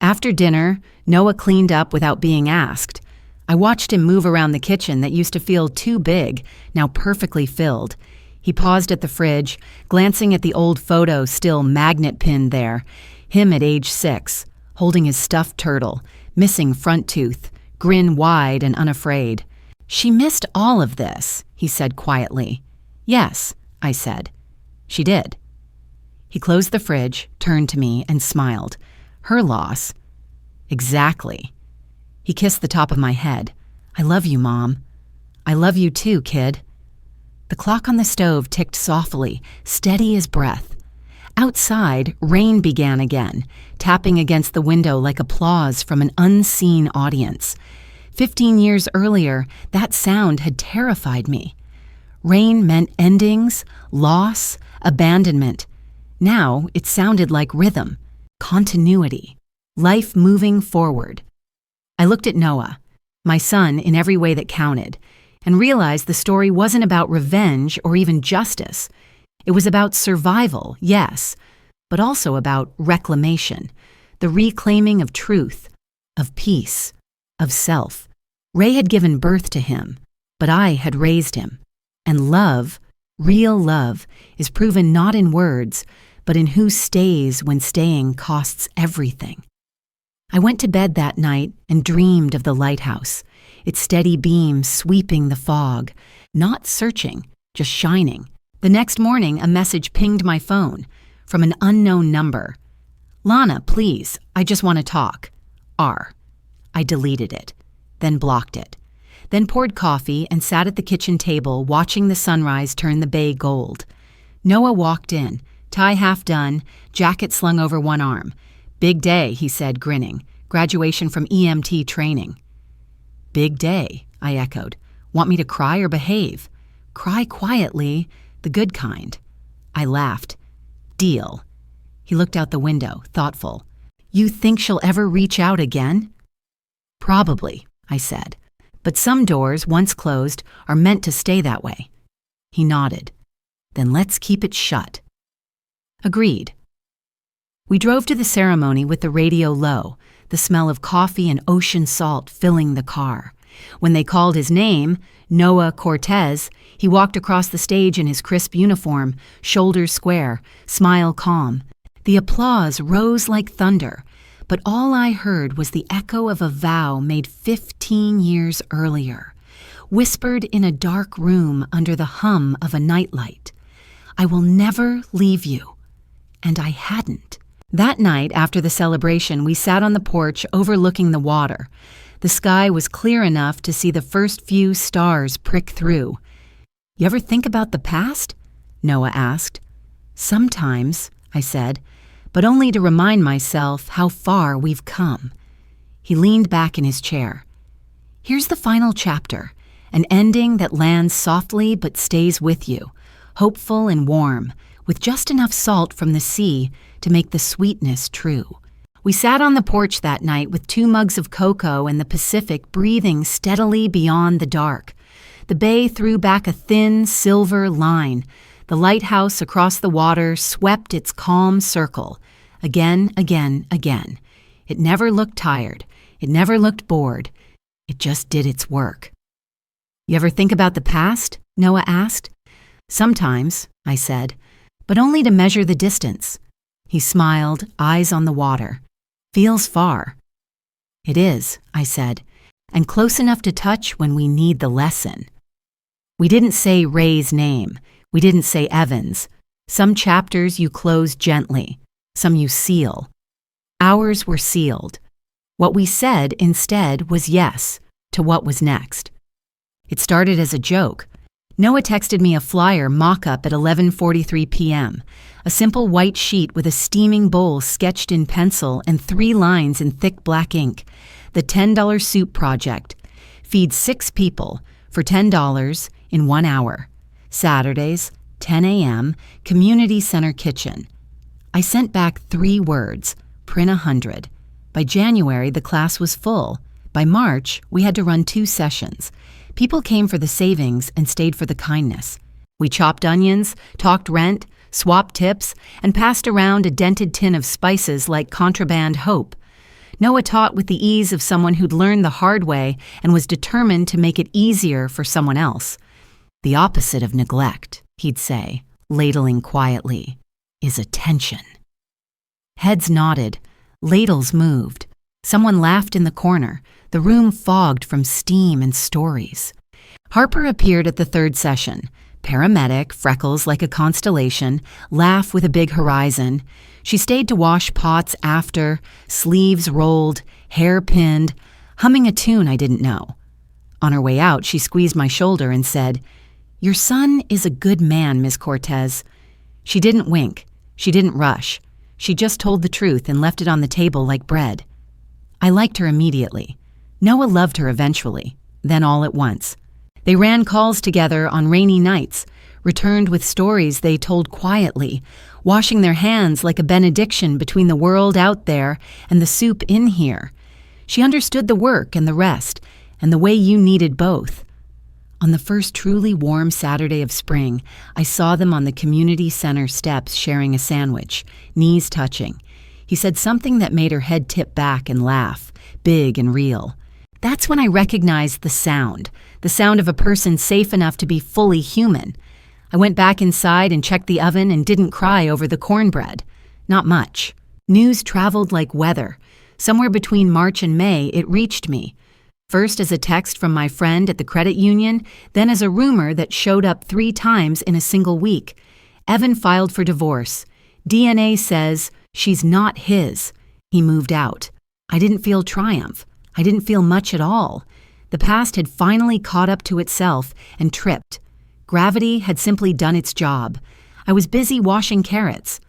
[SPEAKER 1] After dinner, Noah cleaned up without being asked. I watched him move around the kitchen that used to feel too big, now perfectly filled. He paused at the fridge, glancing at the old photo still magnet pinned there. Him at age 6, holding his stuffed turtle, missing front tooth, grin wide and unafraid. "She missed all of this," he said quietly. "Yes," I said. "She did." He closed the fridge, turned to me, and smiled. "Her loss." "Exactly." He kissed the top of my head. "I love you, Mom." "I love you too, kid." The clock on the stove ticked softly, steady as breath. Outside, rain began again, tapping against the window like applause from an unseen audience. 15 years earlier, that sound had terrified me. Rain meant endings, loss, abandonment. Now it sounded like rhythm, continuity, life moving forward. I looked at Noah, my son in every way that counted, and realized the story wasn't about revenge or even justice. It was about survival, yes, but also about reclamation, the reclaiming of truth, of peace, of self. Ray had given birth to him, but I had raised him. And love, real love, is proven not in words, but in who stays when staying costs everything. I went to bed that night and dreamed of the lighthouse, its steady beam sweeping the fog, not searching, just shining. The next morning, a message pinged my phone from an unknown number. "Lana, please, I just want to talk. R." I deleted it, then blocked it, then poured coffee and sat at the kitchen table watching the sunrise turn the bay gold. Noah walked in, tie half done, jacket slung over one arm. "Big day," he said, grinning. "Graduation from EMT training." "Big day," I echoed. "Want me to cry or behave?" "Cry quietly, the good kind." I laughed. "Deal." He looked out the window, thoughtful. "You think she'll ever reach out again?" "Probably," I said. "But some doors, once closed, are meant to stay that way." He nodded. "Then let's keep it shut." Agreed. We drove to the ceremony with the radio low, the smell of coffee and ocean salt filling the car. When they called his name, Noah Cortez, he walked across the stage in his crisp uniform, shoulders square, smile calm. The applause rose like thunder, but all I heard was the echo of a vow made 15 years earlier, whispered in a dark room under the hum of a nightlight. "I will never leave you." And I hadn't. That night, after the celebration, we sat on the porch overlooking the water. The sky was clear enough to see the first few stars prick through. "You ever think about the past?" Noah asked. "Sometimes," I said, "but only to remind myself how far we've come." He leaned back in his chair. "Here's the final chapter, an ending that lands softly but stays with you, hopeful and warm, with just enough salt from the sea to make the sweetness true." We sat on the porch that night with 2 mugs of cocoa and the Pacific breathing steadily beyond the dark. The bay threw back a thin, silver line. The lighthouse across the water swept its calm circle. Again, again, again. It never looked tired. It never looked bored. It just did its work. "You ever think about the past?" Noah asked. "Sometimes," I said, "but only to measure the distance." He smiled, eyes on the water. "Feels far." "It is," I said, "and close enough to touch when we need the lesson." We didn't say Ray's name. We didn't say Evan's. Some chapters you close gently, some you seal. Ours were sealed. What we said instead was yes to what was next. It started as a joke. Noah texted me a flyer mock-up at 11:43 p.m., a simple white sheet with a steaming bowl sketched in pencil and 3 lines in thick black ink. The $10 Soup Project. Feed 6 people for $10 in 1 hour. Saturdays, 10 a.m., Community Center Kitchen. I sent back 3 words, print 100. By January, the class was full. By March, we had to run 2 sessions. People came for the savings and stayed for the kindness. We chopped onions, talked rent, swapped tips, and passed around a dented tin of spices like contraband hope. Noah taught with the ease of someone who'd learned the hard way and was determined to make it easier for someone else. The opposite of neglect, he'd say, ladling quietly, is attention. Heads nodded. Ladles moved. Someone laughed in the corner. The room fogged from steam and stories. Harper appeared at the third session. Paramedic, freckles like a constellation, laugh with a big horizon. She stayed to wash pots after, sleeves rolled, hair pinned, humming a tune I didn't know. On her way out, she squeezed my shoulder and said, "Your son is a good man, Miss Cortez." She didn't wink. She didn't rush. She just told the truth and left it on the table like bread. I liked her immediately. Noah loved her eventually, then all at once. They ran calls together on rainy nights, returned with stories they told quietly, washing their hands like a benediction between the world out there and the soup in here. She understood the work and the rest, and the way you needed both. On the first truly warm Saturday of spring, I saw them on the community center steps sharing a sandwich, knees touching. He said something that made her head tip back and laugh, big and real. That's when I recognized the sound of a person safe enough to be fully human. I went back inside and checked the oven and didn't cry over the cornbread. Not much. News traveled like weather. Somewhere between March and May, it reached me. First as a text from my friend at the credit union, then as a rumor that showed up 3 times in a single week. Evan filed for divorce. DNA says she's not his. He moved out. I didn't feel triumph. I didn't feel much at all. The past had finally caught up to itself and tripped. Gravity had simply done its job. I was busy washing carrots.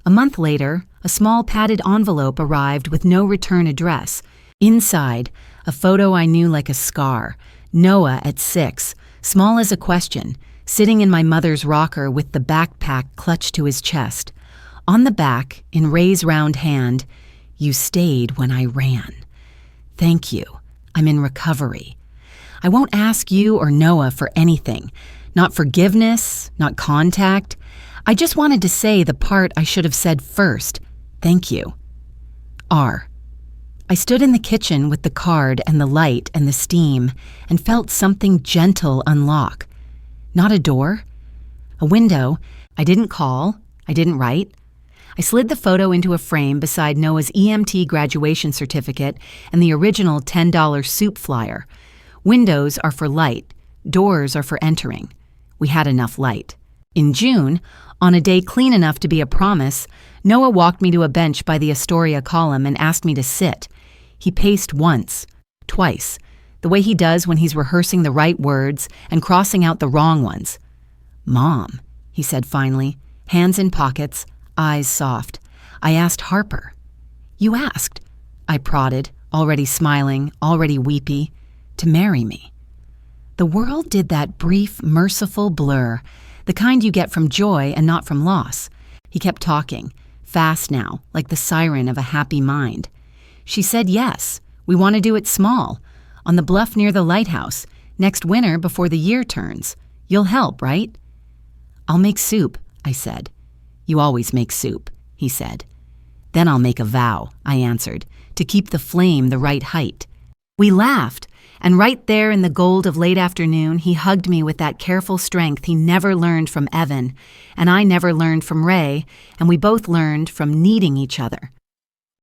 [SPEAKER 1] A month later, a small padded envelope arrived with no return address. Inside, a photo I knew like a scar. Noah at 6, small as a question, sitting in my mother's rocker with the backpack clutched to his chest. On the back, in Ray's round hand, "You stayed when I ran. Thank you. I'm in recovery. I won't ask you or Noah for anything. Not forgiveness, not contact. I just wanted to say the part I should have said first. Thank you. R." I stood in the kitchen with the card and the light and the steam and felt something gentle unlock. Not a door. A window. I didn't call. I didn't write. I slid the photo into a frame beside Noah's EMT graduation certificate and the original $10 soup flyer. Windows are for light. Doors are for entering. We had enough light. In June, on a day clean enough to be a promise, Noah walked me to a bench by the Astoria column and asked me to sit. He paced once, twice, the way he does when he's rehearsing the right words and crossing out the wrong ones. "Mom," he said finally, hands in pockets, eyes soft. I asked Harper. "You asked," I prodded, already smiling, already weepy, "to marry me." The world did that brief, merciful blur, the kind you get from joy and not from loss. He kept talking, fast now, like the siren of a happy mind. She said yes. We want to do it small, on the bluff near the lighthouse, next winter before the year turns. You'll help, right? "I'll make soup," I said. "You always make soup," he said. "Then I'll make a vow," I answered, "to keep the flame the right height." We laughed, and right there in the gold of late afternoon, he hugged me with that careful strength he never learned from Evan, and I never learned from Ray, and we both learned from needing each other.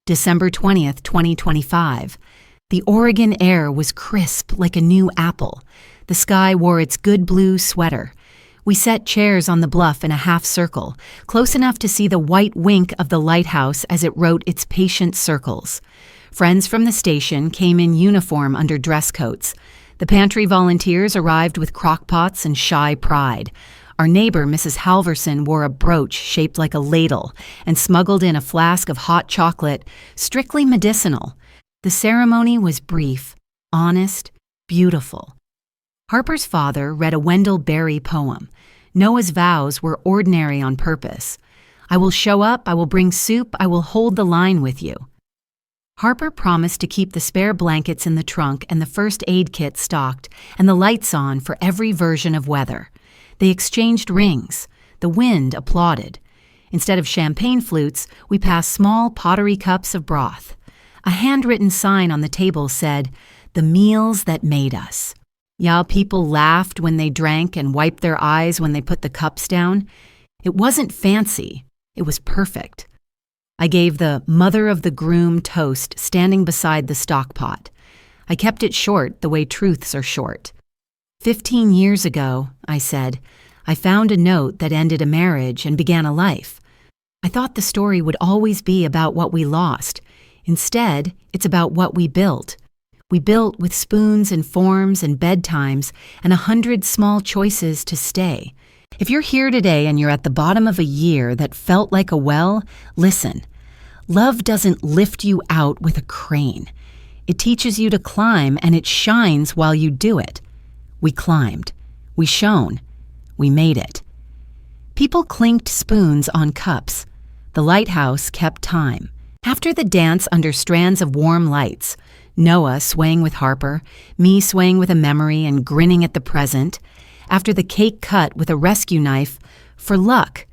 [SPEAKER 1] December 20th, 2025. The Oregon air was crisp like a new apple. The sky wore its good blue sweater. We set chairs on the bluff in a half circle, close enough to see the white wink of the lighthouse as it wrote its patient circles. Friends from the station came in uniform under dress coats. The pantry volunteers arrived with crockpots and shy pride. Our neighbor, Mrs. Halverson, wore a brooch shaped like a ladle and smuggled in a flask of hot chocolate, strictly medicinal. The ceremony was brief, honest, beautiful. Harper's father read a Wendell Berry poem. Noah's vows were ordinary on purpose. "I will show up, I will bring soup, I will hold the line with you." Harper promised to keep the spare blankets in the trunk and the first aid kit stocked and the lights on for every version of weather. They exchanged rings. The wind applauded. Instead of champagne flutes, we passed small pottery cups of broth. A handwritten sign on the table said, "The meals that made us." Yeah, people laughed when they drank and wiped their eyes when they put the cups down. It wasn't fancy. It was perfect. I gave the mother of the groom toast standing beside the stockpot. I kept it short the way truths are short. 15 years ago, I said, I found a note that ended a marriage and began a life. I thought the story would always be about what we lost. Instead, it's about what we built. We built with spoons and forms and bedtimes and 100 small choices to stay. If you're here today and you're at the bottom of a year that felt like a well, listen. Love doesn't lift you out with a crane. It teaches you to climb, and it shines while you do it. We climbed. We shone. We made it. People clinked spoons on cups. The lighthouse kept time. After the dance under strands of warm lights, Noah swaying with Harper, me swaying with a memory and grinning at the present, after the cake cut with a rescue knife, for luck,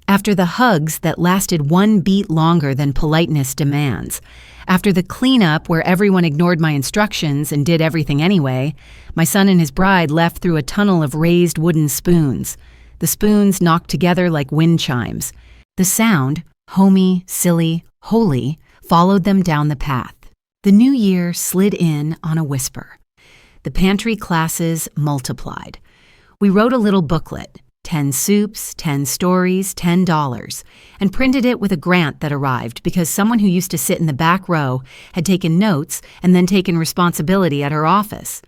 [SPEAKER 1] after the hugs that lasted 1 beat longer than politeness demands, after the cleanup where everyone ignored my instructions and did everything anyway, my son and his bride left through a tunnel of raised wooden spoons. The spoons knocked together like wind chimes. The sound, homey, silly, holy, followed them down the path. The new year slid in on a whisper. The pantry classes multiplied. We wrote a little booklet, 10 soups, 10 stories, $10, and printed it with a grant that arrived because someone who used to sit in the back row had taken notes and then taken responsibility at her office.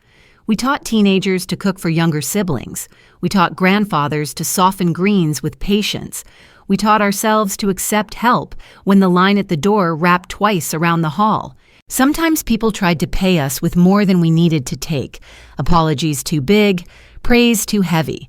[SPEAKER 1] We taught teenagers to cook for younger siblings. We taught grandfathers to soften greens with patience. We taught ourselves to accept help when the line at the door wrapped twice around the hall. Sometimes people tried to pay us with more than we needed to take. Apologies too big, praise too heavy.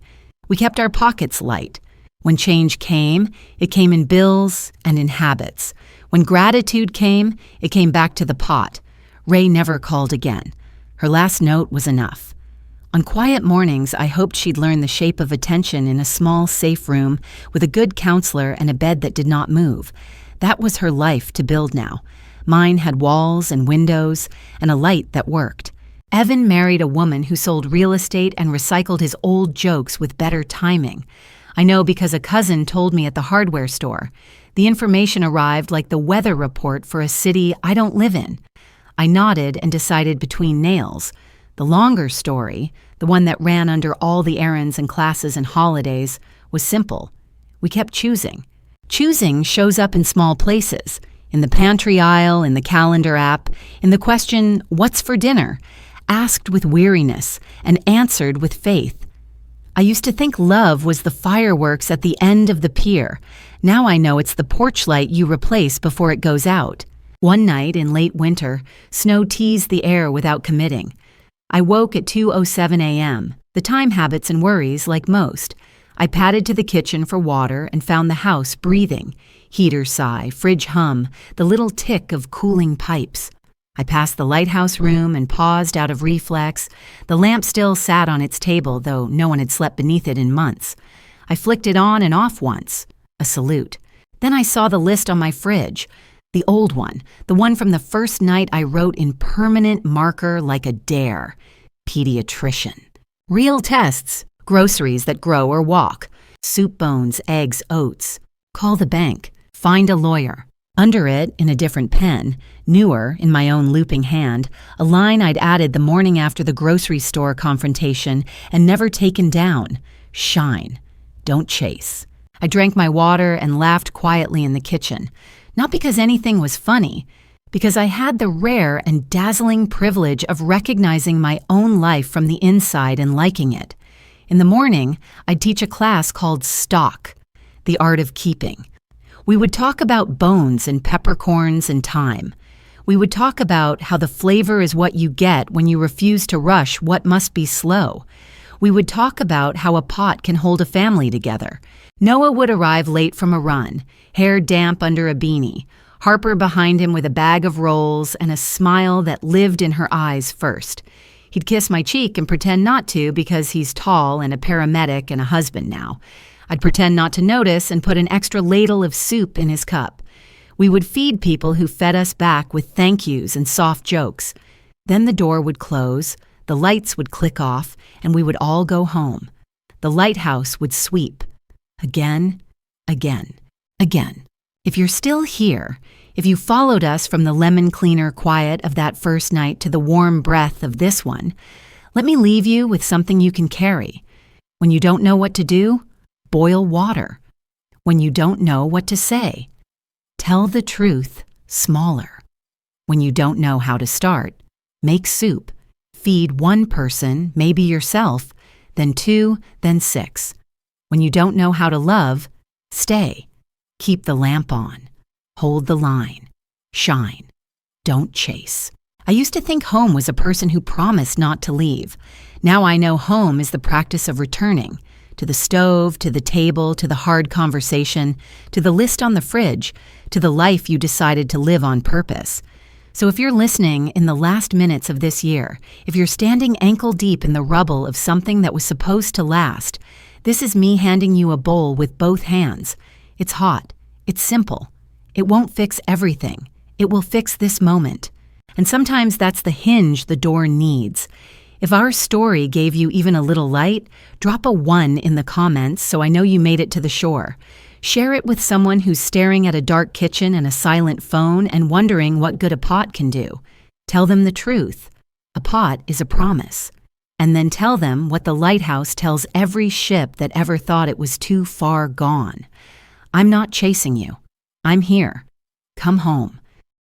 [SPEAKER 1] We kept our pockets light. When change came, it came in bills and in habits. When gratitude came, it came back to the pot. Ray never called again. Her last note was enough. On quiet mornings, I hoped she'd learn the shape of attention in a small, safe room with a good counselor and a bed that did not move. That was her life to build now. Mine had walls and windows and a light that worked. Evan married a woman who sold real estate and recycled his old jokes with better timing. I know because a cousin told me at the hardware store. The information arrived like the weather report for a city I don't live in. I nodded and decided between nails. The longer story, the one that ran under all the errands and classes and holidays, was simple. We kept choosing. Choosing shows up in small places. In the pantry aisle, in the calendar app, in the question, "What's for dinner?" asked with weariness and answered with faith. I used to think love was the fireworks at the end of the pier. Now I know it's the porch light you replace before it goes out. One night in late winter, snow teased the air without committing. I woke at 2:07 a.m., the time habits and worries like most. I padded to the kitchen for water and found the house breathing. Heater sigh, fridge hum, the little tick of cooling pipes. I passed the lighthouse room and paused out of reflex. The lamp still sat on its table, though no one had slept beneath it in months. I flicked it on and off once. A salute. Then I saw the list on my fridge. The old one, the one from the first night I wrote in permanent marker like a dare. Pediatrician. Real tests. Groceries that grow or walk. Soup bones, eggs, oats. Call the bank. Find a lawyer. Under it, in a different pen, newer, in my own looping hand, a line I'd added the morning after the grocery store confrontation and never taken down. Shine. Don't chase. I drank my water and laughed quietly in the kitchen. Not because anything was funny, because I had the rare and dazzling privilege of recognizing my own life from the inside and liking it. In the morning, I'd teach a class called Stock, the art of keeping. We would talk about bones and peppercorns and thyme. We would talk about how the flavor is what you get when you refuse to rush what must be slow. We would talk about how a pot can hold a family together. Noah would arrive late from a run, hair damp under a beanie, Harper behind him with a bag of rolls and a smile that lived in her eyes first. He'd kiss my cheek and pretend not to because he's tall and a paramedic and a husband now. I'd pretend not to notice and put an extra ladle of soup in his cup. We would feed people who fed us back with thank yous and soft jokes. Then the door would close, the lights would click off, and we would all go home. The lighthouse would sweep. Again, again, again. If you're still here, if you followed us from the lemon cleaner quiet of that first night to the warm breath of this one, let me leave you with something you can carry. When you don't know what to do, boil water. When you don't know what to say, tell the truth smaller. When you don't know how to start, make soup. Feed one person, maybe yourself, then 2, then 6. When you don't know how to love, stay. Keep the lamp on. Hold the line. Shine. Don't chase. I used to think home was a person who promised not to leave. Now I know home is the practice of returning. To the stove, to the table, to the hard conversation, to the list on the fridge, to the life you decided to live on purpose. So if you're listening in the last minutes of this year, if you're standing ankle deep in the rubble of something that was supposed to last, this is me handing you a bowl with both hands. It's hot. It's simple. It won't fix everything. It will fix this moment. And sometimes that's the hinge the door needs. If our story gave you even a little light, drop a 1 in the comments so I know you made it to the shore. Share it with someone who's staring at a dark kitchen and a silent phone and wondering what good a pot can do. Tell them the truth. A pot is a promise. And then tell them what the lighthouse tells every ship that ever thought it was too far gone. I'm not chasing you. I'm here. Come home.